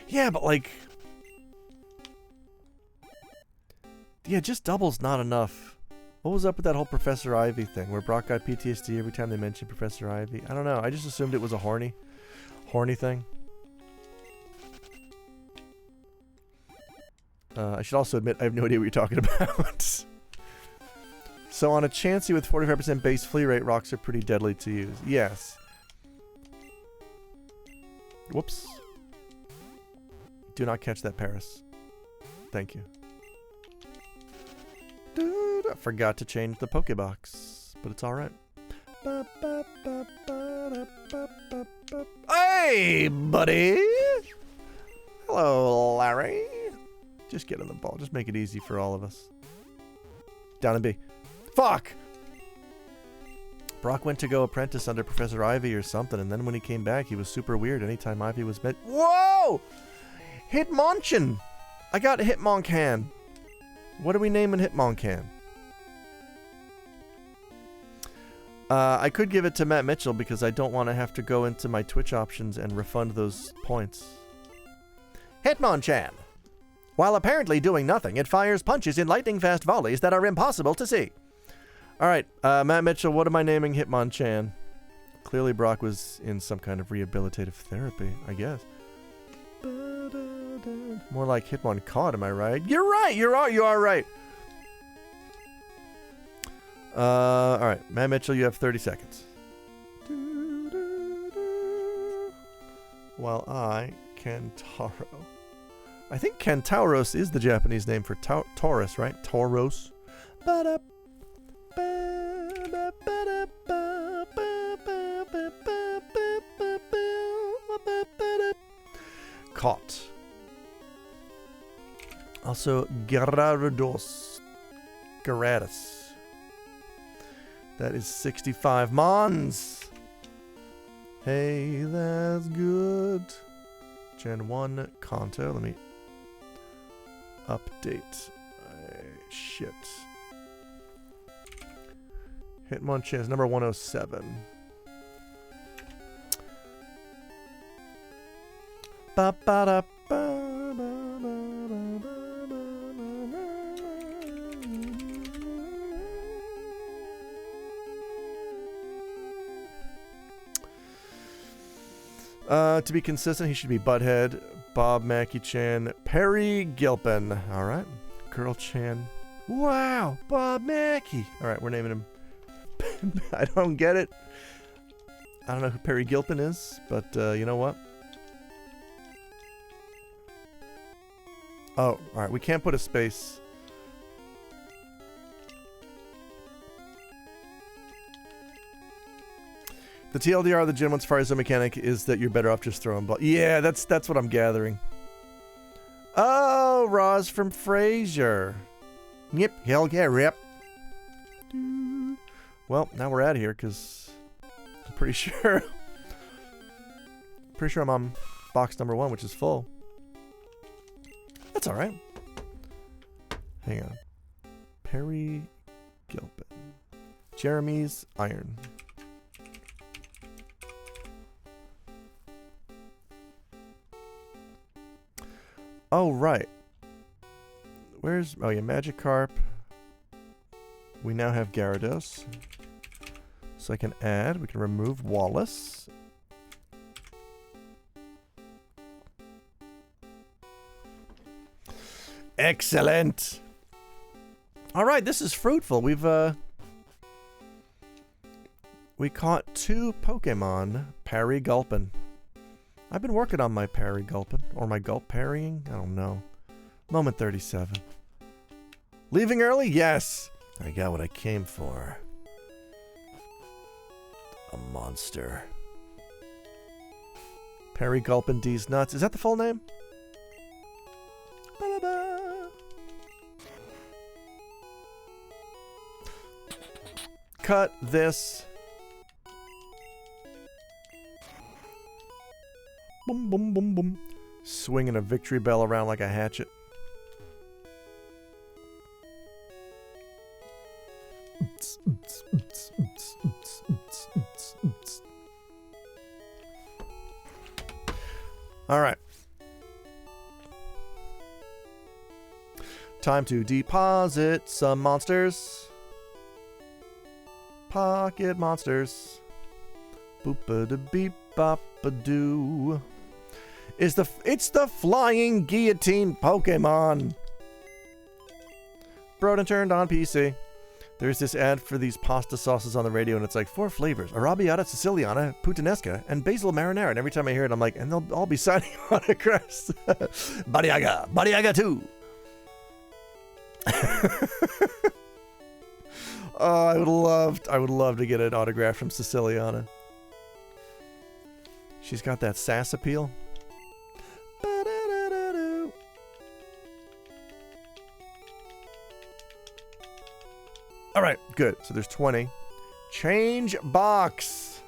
Yeah, but like... Yeah, just double's not enough. What was up with that whole Professor Ivy thing, where Brock got PTSD every time they mentioned Professor Ivy? I don't know. I just assumed it was a horny thing. I should also admit I have no idea what you're talking about. So on a Chansey with 45% base flea rate, rocks are pretty deadly to use. Yes. Whoops. Do not catch that, Paris. Thank you. I forgot to change the Pokebox, but it's alright. Hey, buddy! Hello, Larry. Just get on the ball. Just make it easy for all of us. Down in B. Fuck! Brock went to go apprentice under Professor Ivy or something, and then when he came back, he was super weird anytime Ivy was met. Whoa! Hitmonchan! I got Hitmonchan. What are we naming Hitmonchan? I could give it to Matt Mitchell because I don't want to have to go into my Twitch options and refund those points. Hitmonchan. While apparently doing nothing, it fires punches in lightning-fast volleys that are impossible to see. Alright, Matt Mitchell, what am I naming Hitmonchan? Clearly Brock was in some kind of rehabilitative therapy, I guess. More like Hitmonchan, am I right? You're right, you are right. Alright, Matt Mitchell, you have 30 seconds. While I, Kentaro. I think Kentauros is the Japanese name for Taurus, right? Tauros. Caught. Also, Gyarados. That is 65 Mons. Hey, that's good. Gen 1 Kanto. Let me update. Shit. Hitmonchan is number 107. Ba ba da ba ba to be consistent, he should be Butthead, Bob Mackey-chan, Perry Gilpin. All right, Girl-chan. Wow, Bob Mackey. All right, we're naming him. I don't get it. I don't know who Perry Gilpin is, but you know what? Oh, all right. We can't put a space. The TLDR of the gym, as far as the mechanic, is that you're better off just throwing balls. Yeah, that's what I'm gathering. Oh, Roz from Frasier. Yep, hell yeah, rip. Well, now we're out of here because I'm pretty sure. Pretty sure I'm on box number 1, which is full. That's all right. Hang on. Perry Gilpin. Jeremy's Iron. Oh, right. Where's... Oh, yeah, Magikarp. We now have Gyarados. So I can add... We can remove Wallace. Excellent! Alright, this is fruitful. We've, we caught 2 Pokemon Parry Gulpin. I've been working on my Parry Gulpin. Or my Gulp parrying? I don't know. Moment 37. Leaving early? Yes! I got what I came for. A monster. Parry Gulpin D's Nuts. Is that the full name? Ba-da-ba. Cut this. Boom, boom, boom, boom. Swinging a victory bell around like a hatchet. All right. Time to deposit some monsters. Pocket monsters. Boop-a-da-beep-bop-a-doo. It's the flying guillotine Pokemon. Broden turned on PC. There's this ad for these pasta sauces on the radio, and it's like 4 flavors: Arrabbiata, Siciliana, Puttanesca, and Basil Marinara. And every time I hear it, I'm like, and they'll all be signing autographs. Bariaga 2. Oh, I would love to get an autograph from Siciliana. She's got that sass appeal. All right, good. So there's 20. Change box.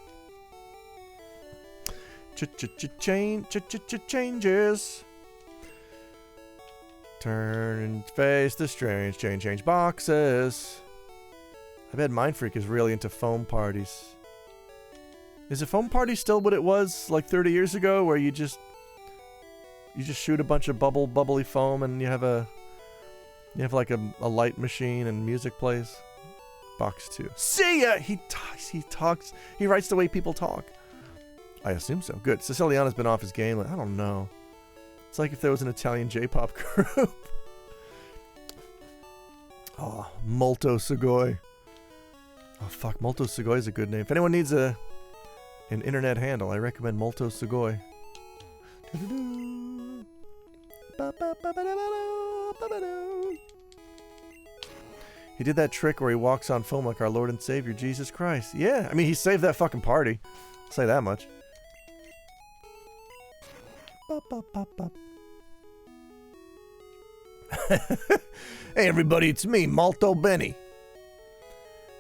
Changes. Turn and face the strange. Change boxes. I bet Mind Freak is really into foam parties. Is a foam party still what it was like 30 years ago, where you just shoot a bunch of bubbly foam and you have like a light machine and music plays? Box 2. See ya! He talks, he writes the way people talk. I assume so. Good. Siciliana's been off his game. I don't know. It's like if there was an Italian J-pop group. Oh, Molto Sugoi. Oh fuck, Molto Sugoi is a good name. If anyone needs an internet handle, I recommend Molto Sugoi. He did that trick where he walks on foam like our Lord and Savior Jesus Christ. Yeah, I mean, he saved that fucking party. I'll say that much. Hey everybody, it's me, Malto Benny.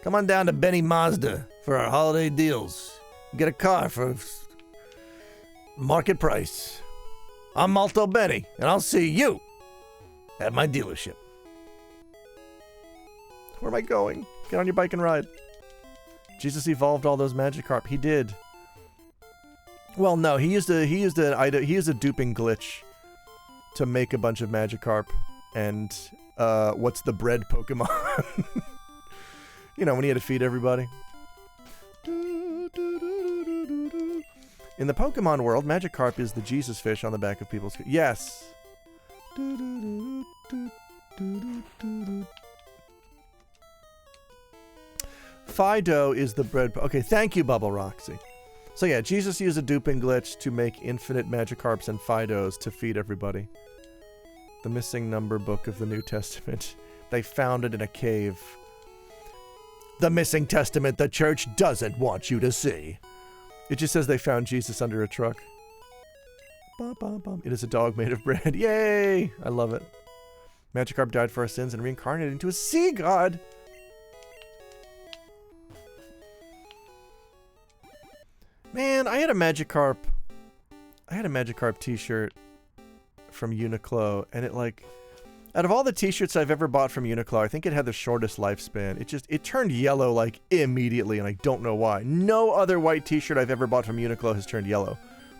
Come on down to Benny Mazda for our holiday deals. Get a car for Market price. I'm Malto Benny, and I'll see you at my dealership. Where am I going? Get on your bike and ride. Jesus evolved all those Magikarp. He did. Well, no, he used a duping glitch to make a bunch of Magikarp and what's the bread Pokemon? You know, when he had to feed everybody. In the Pokemon world, Magikarp is the Jesus fish on the back of people's... Yes. Fido is the bread... Okay, thank you, Bubble Roxy. So yeah, Jesus used a duping glitch to make infinite Magikarps and Fidos to feed everybody. The missing number book of the New Testament. They found it in a cave. The missing testament the church doesn't want you to see. It just says they found Jesus under a truck. Bum, bum, bum. It is a dog made of bread. Yay! I love it. Magikarp died for our sins and reincarnated into a sea god. Man, I had a Magikarp t-shirt from Uniqlo, and it like, out of all the t-shirts I've ever bought from Uniqlo, I think it had the shortest lifespan. It turned yellow like immediately, and I don't know why. No other white t-shirt I've ever bought from Uniqlo has turned yellow.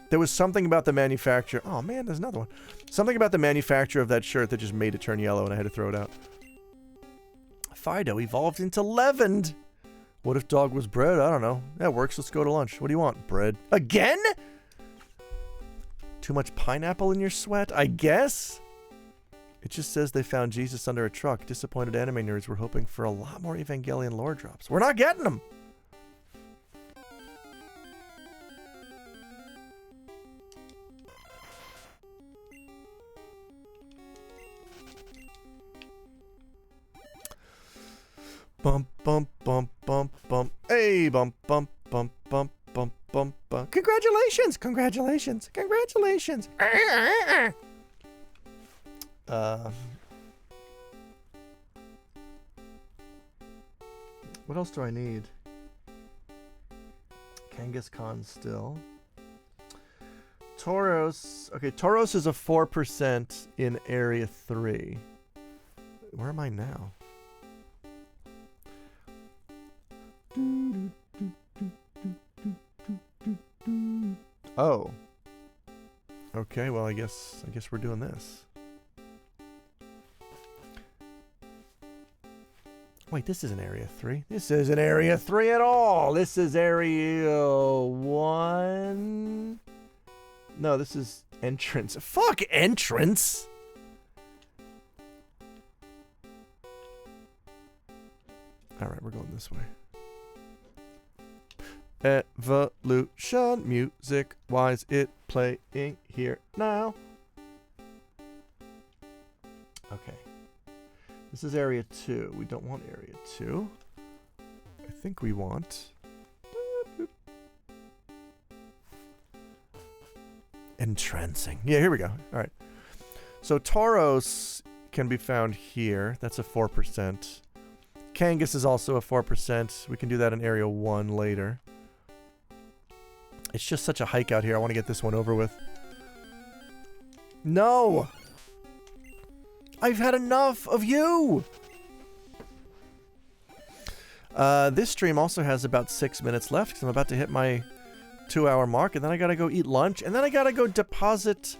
There was something about the manufacturer. Oh man, there's another one. Something about the manufacturer of that shirt that just made it turn yellow, and I had to throw it out. Fido evolved into Levend. What if dog was bread? I don't know. That works. Let's go to lunch. What do you want? Bread. Again? Too much pineapple in your sweat? I guess? It just says they found Jesus under a truck. Disappointed anime nerds were hoping for a lot more Evangelion lore drops. We're not getting them! Bump, bump, bump, bump, bump. Hey, bump, bump, bump, bump, bump, bump, bump. Congratulations! Congratulations! Congratulations! What else do I need? Kangaskhan still. Tauros. Okay, Tauros is a 4% in Area 3. Where am I now? Oh. Okay, well I guess we're doing this. Wait, this isn't Area 3. This isn't Area 3 at all. This is Area 1. No, this is Entrance. Fuck Entrance! Alright, we're going this way. Evolution music. Why is it playing here now? Okay. This is Area 2. We don't want Area 2. I think we want... Entrancing. Yeah, here we go. Alright. So Tauros can be found here. That's a 4%. Kangas is also a 4%. We can do that in Area 1 later. It's just such a hike out here. I want to get this one over with. No! I've had enough of you! This stream also has about 6 minutes left because I'm about to hit my 2-hour mark, and then I gotta go eat lunch, and then I gotta go deposit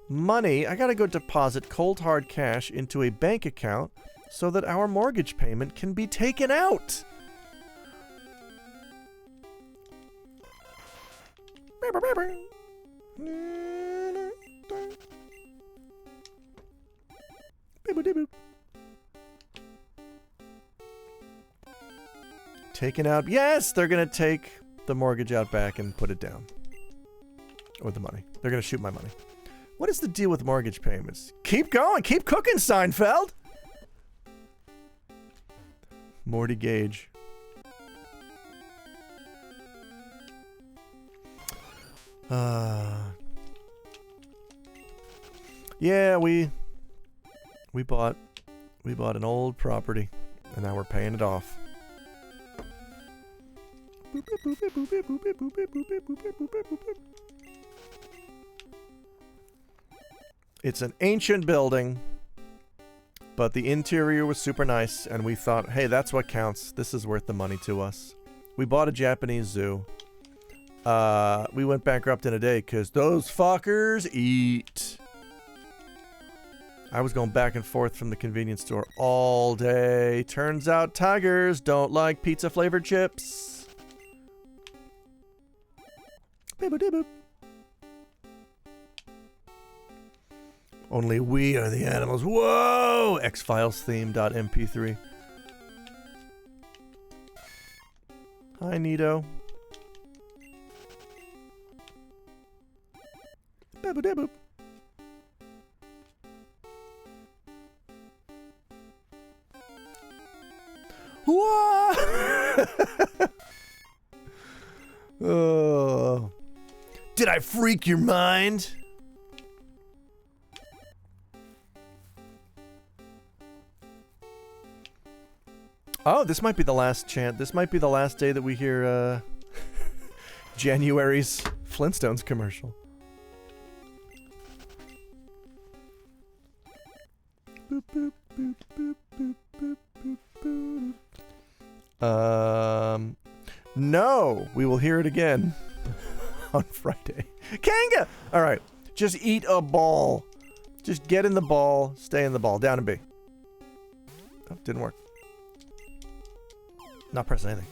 money. I gotta go deposit cold hard cash into a bank account so that our mortgage payment can be taken out. Taken out. Yes, they're gonna take the mortgage out back and put it down. Or the money. They're gonna shoot my money. What is the deal with mortgage payments? Keep going. Keep cooking, Seinfeld. Morty Gage. Yeah, we bought an old property, and now we're paying it off. It's an ancient building, but the interior was super nice, and we thought, hey, that's what counts. This is worth the money to us. We bought a Japanese zoo. We went bankrupt in a day because those fuckers eat. I was going back and forth from the convenience store all day. Turns out tigers don't like pizza-flavored chips. Boop-a-doo-boop. Only we are the animals. Whoa! X-Files theme.mp3. Hi, Nito. Boop-a-doo-boop. Whoa! Oh. Did I freak your mind? Oh, this might be the last chant. This might be the last day that we hear January's Flintstones commercial. Boop, boop, boop, boop, boop, boop, boop, boop. No, we will hear it again on Friday. Kanga! All right, just eat a ball. Just get in the ball, stay in the ball. Down and B. Oh, didn't work. Not pressing anything.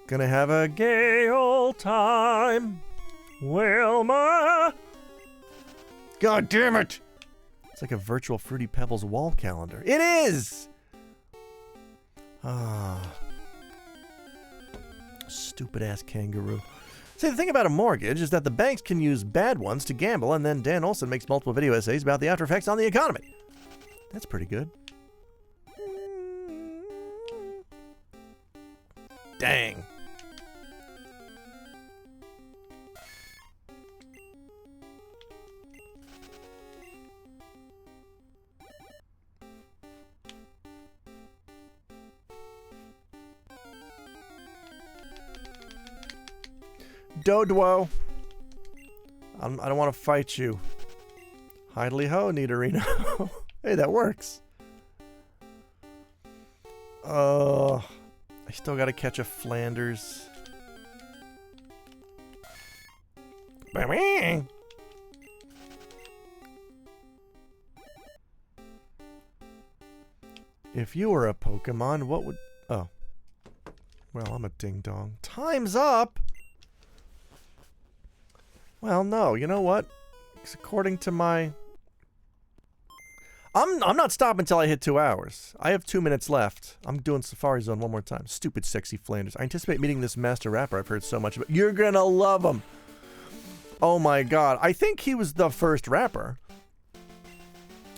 Gonna have a gay old time, Wilma. God damn it! It's like a virtual Fruity Pebbles wall calendar. It is! Ah. Stupid ass kangaroo. See, the thing about a mortgage is that the banks can use bad ones to gamble, and then Dan Olson makes multiple video essays about the after effects on the economy. That's pretty good. Dang. Dodwo. I don't want to fight you. Hidely ho, Nidorino. Hey, that works. I still gotta catch a Flanders. If you were a Pokemon, what would... Oh. Well, I'm a ding-dong. Time's up! Well, no. You know what? Because according to my... I'm not stopping until I hit 2 hours. I have 2 minutes left. I'm doing Safari Zone one more time. Stupid, sexy Flanders. I anticipate meeting this master rapper I've heard so much about. You're gonna love him! Oh my god. I think he was the first rapper.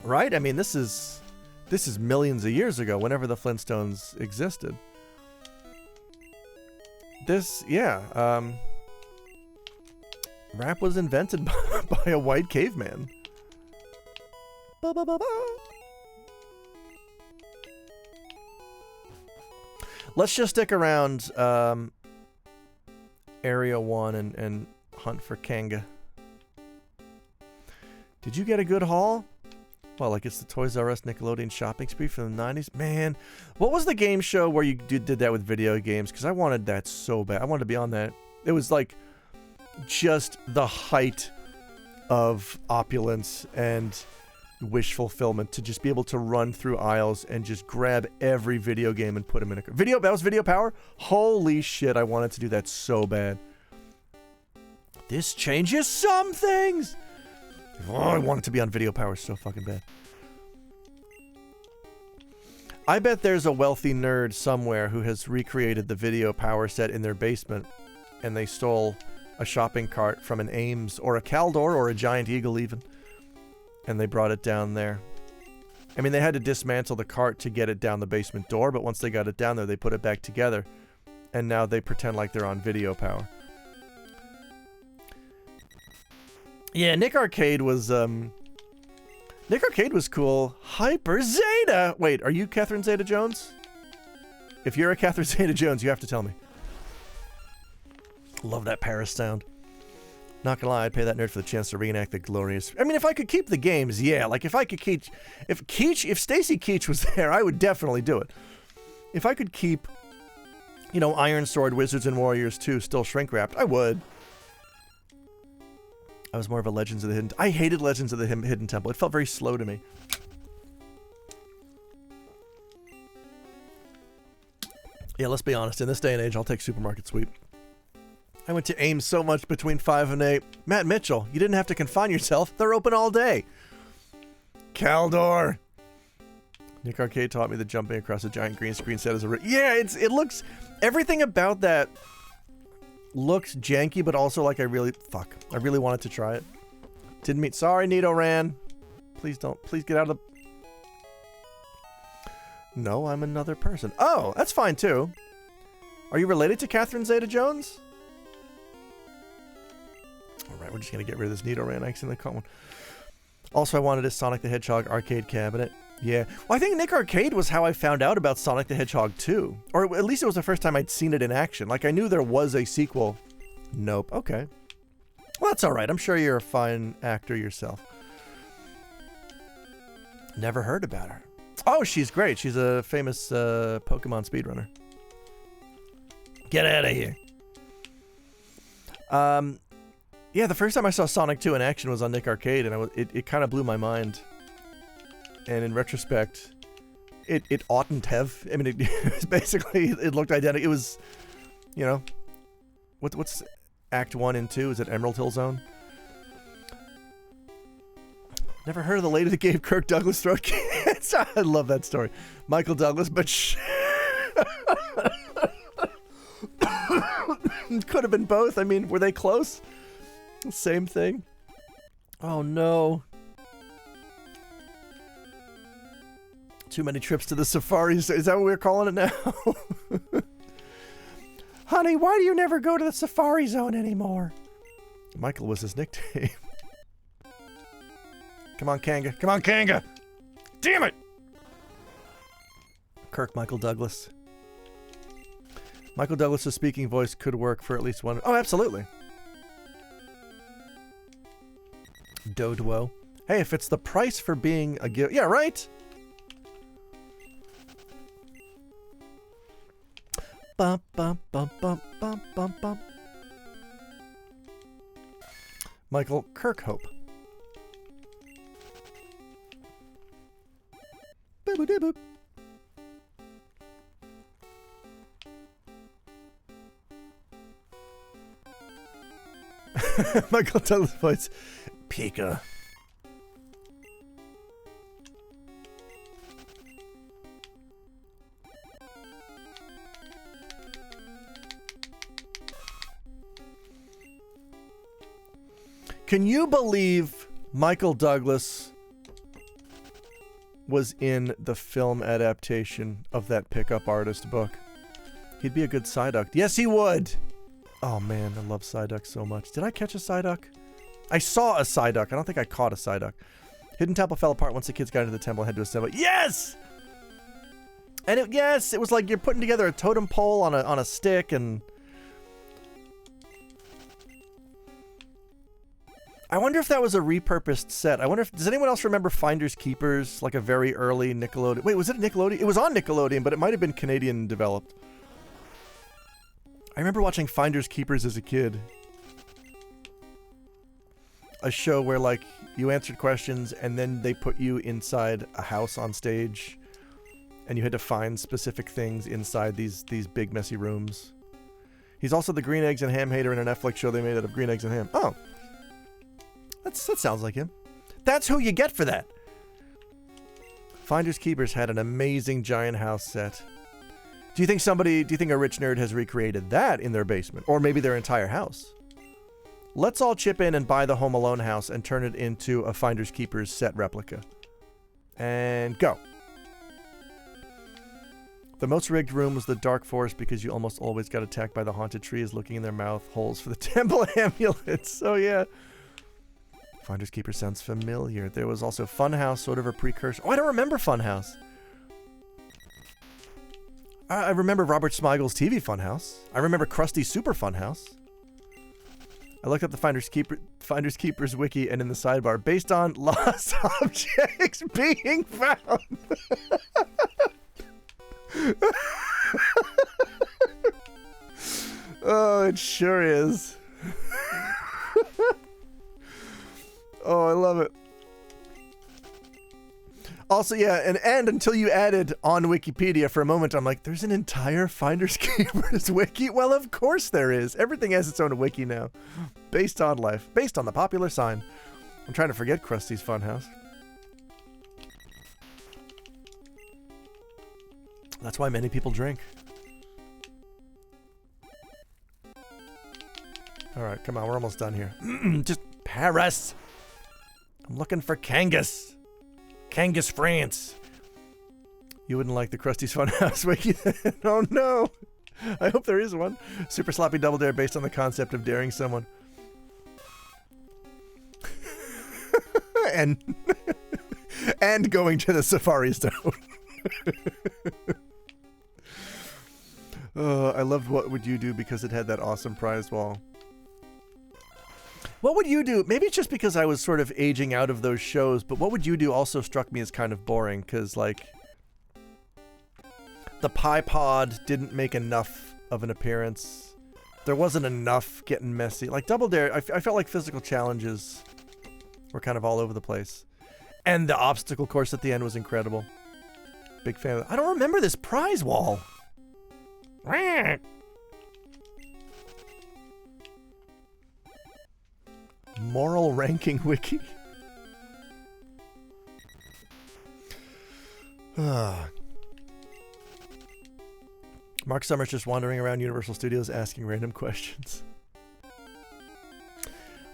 Right? I mean, this is millions of years ago, whenever the Flintstones existed. This, yeah, rap was invented by a white caveman. Ba, ba, ba, ba. Let's just stick around Area 1 and hunt for Kanga. Did you get a good haul? Well, like it's the Toys R Us Nickelodeon shopping spree from the 90s? Man, what was the game show where you did that with video games? Because I wanted that so bad. I wanted to be on that. It was like just the height of opulence and wish fulfillment to just be able to run through aisles and just grab every video game and put them in a... That was Video Power? Holy shit, I wanted to do that so bad. This changes some things! Oh, I wanted to be on Video Power so fucking bad. I bet there's a wealthy nerd somewhere who has recreated the Video Power set in their basement, and they stole a shopping cart from an Ames or a Caldor or a Giant Eagle even, and they brought it down there. I mean, they had to dismantle the cart to get it down the basement door, but once they got it down there, they put it back together, and now they pretend like they're on Video Power. Yeah, Nick Arcade was cool. Hyper Zeta! Wait, are you Catherine Zeta-Jones? If you're a Catherine Zeta-Jones, you have to tell me. Love that Paris sound. Not gonna lie, I'd pay that nerd for the chance to reenact the glorious... I mean, if I could keep the games, yeah. Like, if I could keep... If Stacy Keach was there, I would definitely do it. If I could keep, you know, Iron Sword, Wizards and Warriors 2 still shrink-wrapped, I would. I was more of a Legends of the Hidden... I hated Legends of the Hidden Temple. It felt very slow to me. Yeah, let's be honest. In this day and age, I'll take Supermarket Sweep. I went to AIM so much between 5 and 8. Matt Mitchell, you didn't have to confine yourself. They're open all day. Caldor. Nick Arcade taught me that jumping across a giant green screen set is a... Yeah, it looks... Everything about that looks janky, but also like I really wanted to try it. Didn't meet... Sorry, Nidoran. Please don't... Please get out of the... No, I'm another person. Oh, that's fine too. Are you related to Catherine Zeta-Jones? Alright, we're just gonna get rid of this Nidoran. I accidentally caught one. Also, I wanted a Sonic the Hedgehog arcade cabinet. Yeah. Well, I think Nick Arcade was how I found out about Sonic the Hedgehog 2. Or at least it was the first time I'd seen it in action. Like, I knew there was a sequel. Nope. Okay. Well, that's alright. I'm sure you're a fine actor yourself. Never heard about her. Oh, she's great. She's a famous Pokemon speedrunner. Get out of here. Yeah, the first time I saw Sonic 2 in action was on Nick Arcade, and it kind of blew my mind. And in retrospect, it oughtn't have. I mean, it was basically, it looked identical. It was, you know, what's Act 1 and 2? Is it Emerald Hill Zone? Never heard of the lady that gave Kirk Douglas throat cancer. I love that story. Michael Douglas, but could have been both. I mean, were they close? Same thing. Oh no. Too many trips to the safaris. Is that what we're calling it now? Honey, why do you never go to the safari zone anymore? Michael was his nickname. Come on, Kanga. Come on, Kanga! Damn it! Kirk Michael Douglas. Michael Douglas' speaking voice could work for at least one... Oh, absolutely. Doduo. Hey, if it's the price for being a gift... Yeah, right? Bum, bum, bum, bum, bum, bum, bum. Michael Kirkhope. Boop-a-doo-boop. Michael Douglas voice. Pika. Can you believe Michael Douglas was in the film adaptation of that Pickup Artist book? He'd be a good Psyduck. Yes, he would! Oh man, I love Psyduck so much. Did I catch a Psyduck? I saw a Psyduck. I don't think I caught a Psyduck. Hidden Temple fell apart once the kids got into the temple and had to assemble. Yes! And yes, it was like you're putting together a totem pole on a stick, and I wonder if that was a repurposed set. I wonder if... Does anyone else remember Finders Keepers? Like a very early Nickelodeon... Wait, was it Nickelodeon? It was on Nickelodeon, but it might have been Canadian developed. I remember watching Finders Keepers as a kid. A show where, like, you answered questions and then they put you inside a house on stage and you had to find specific things inside these big messy rooms. He's also the green eggs and ham hater in a Netflix show they made out of green eggs and ham. Oh. That sounds like him. That's who you get for that. Finders Keepers had an amazing giant house set. Do you think a rich nerd has recreated that in their basement? Or maybe their entire house? Let's all chip in and buy the Home Alone house and turn it into a Finders Keepers set replica. And go. The most rigged room was the Dark Forest because you almost always got attacked by the haunted trees looking in their mouth holes for the temple amulets. So yeah. Finders Keepers sounds familiar. There was also Funhouse, sort of a precursor. Oh, I don't remember Funhouse. I remember Robert Smigel's TV Funhouse. I remember Krusty Super Funhouse. I looked up the Finders Keepers wiki, and in the sidebar, based on lost objects being found. Oh, it sure is. Oh, I love it. Also, yeah, and until you added on Wikipedia for a moment, I'm like, there's an entire Finders Keepers wiki? Well, of course there is. Everything has its own wiki now. Based on life. Based on the popular sign. I'm trying to forget Krusty's Funhouse. That's why many people drink. Alright, come on, we're almost done here. Just Paris! I'm looking for Kangas. Kangas, France. You wouldn't like the Krusty's Funhouse wiki then? Oh no! I hope there is one. Super sloppy double dare based on the concept of daring someone. and and going to the Safari Stone. I loved What Would You Do because it had that awesome prize wall. What Would You Do? Maybe it's just because I was sort of aging out of those shows, but What Would You Do also struck me as kind of boring, because, like, the Pie Pod didn't make enough of an appearance. There wasn't enough getting messy. Like, Double Dare, I felt like physical challenges were kind of all over the place. And the obstacle course at the end was incredible. Big fan of it. I don't remember this prize wall. Moral ranking wiki. Mark Summers just wandering around Universal Studios asking random questions.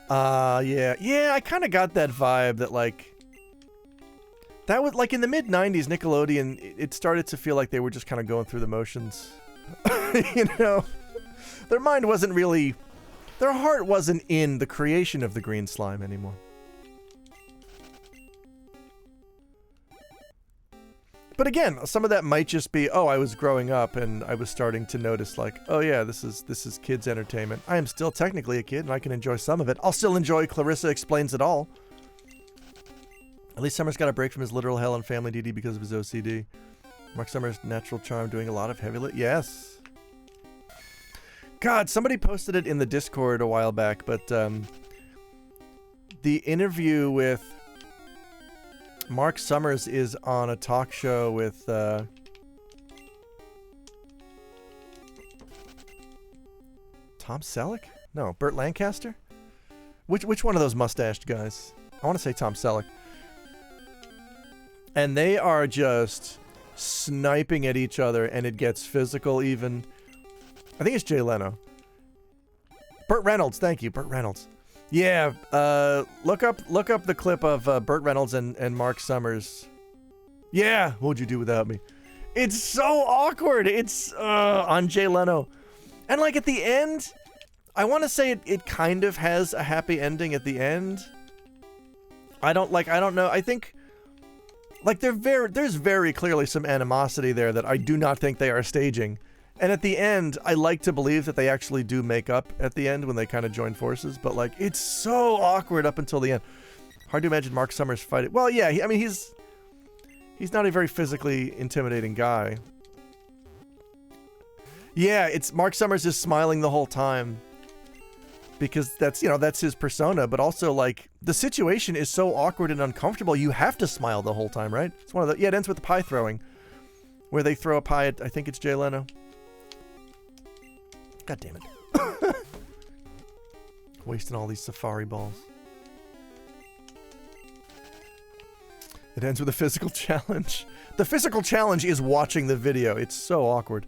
Yeah, I kind of got that vibe that, like, that was like in the mid 90s Nickelodeon, it started to feel like they were just kind of going through the motions. You know, their mind wasn't really, their heart wasn't in the creation of the green slime anymore. But again, some of that might just be, oh, I was growing up and I was starting to notice, like, oh yeah, this is kids' entertainment. I am still technically a kid and I can enjoy some of it. I'll still enjoy Clarissa Explains It All. At least Summers got a break from his literal hell on Family DD because of his OCD. Mark Summers' natural charm doing a lot of heavy lift. Yes. God, somebody posted it in the Discord a while back, but the interview with Mark Summers is on a talk show with Tom Selleck? No, Burt Lancaster? Which one of those mustached guys? I want to say Tom Selleck. And they are just sniping at each other, and it gets physical even. I think it's Jay Leno. Burt Reynolds, thank you, Burt Reynolds. Yeah, look up the clip of Burt Reynolds and Mark Summers. Yeah, what would you do without me? It's so awkward. It's on Jay Leno. And like at the end, I want to say it kind of has a happy ending at the end. I don't know. I think like there's very clearly some animosity there that I do not think they are staging. And at the end, I like to believe that they actually do make up at the end when they kind of join forces. But, like, it's so awkward up until the end. Hard to imagine Mark Summers fighting. Well, yeah, I mean, he's not a very physically intimidating guy. Yeah, it's Mark Summers is smiling the whole time. Because that's, you know, that's his persona. But also, like, the situation is so awkward and uncomfortable, you have to smile the whole time, right? It's one of the... Yeah, it ends with the pie throwing. Where they throw a pie at, I think it's Jay Leno. God damn it. Wasting all these safari balls. It ends with a physical challenge. The physical challenge is watching the video. It's so awkward.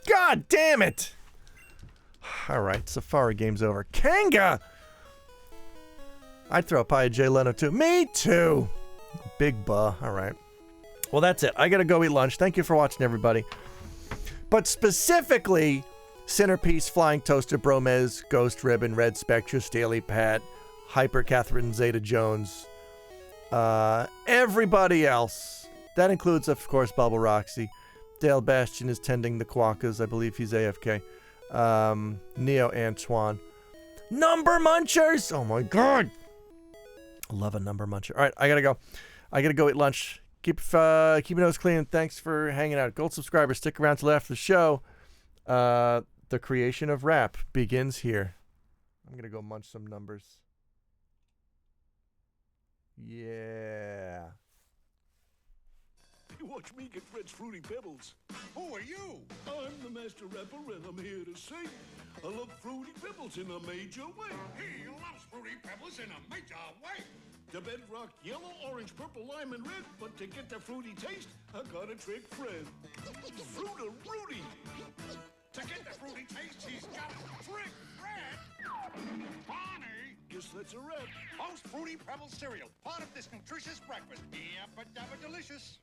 God damn it! Alright, Safari game's over. Kanga! I'd throw a pie at Jay Leno too. Me too! Big buh. Alright. Well, that's it. I gotta go eat lunch. Thank you for watching, everybody. But specifically, Centerpiece, Flying Toaster, Bromez, Ghost Ribbon, Red Spectre, Steely Pat, Hyper Catherine Zeta-Jones, everybody else. That includes, of course, Bubble Roxy. Dale Bastion is tending the quokkas. I believe he's AFK. Neo Antoine. Number Munchers! Oh my god! I love a number muncher. Alright, I gotta go. I gotta go eat lunch. Keep your nose clean. Thanks for hanging out. Gold subscribers, stick around till after the show. The creation of rap begins here. I'm gonna go munch some numbers. Yeah. You watch me get Fred's Fruity Pebbles. Who are you? I'm the master rapper and I'm here to sing. I love Fruity Pebbles in a major way. He loves Fruity Pebbles in a major way. The bedrock yellow, orange, purple, lime, and red. But to get the fruity taste, I gotta trick Fred. Fruita Rudy. To get the fruity taste, he's got to trick Fred. Barney, Guess that's a wrap. most Fruity Pebbles cereal, part of this nutritious breakfast. Yabba dabba delicious.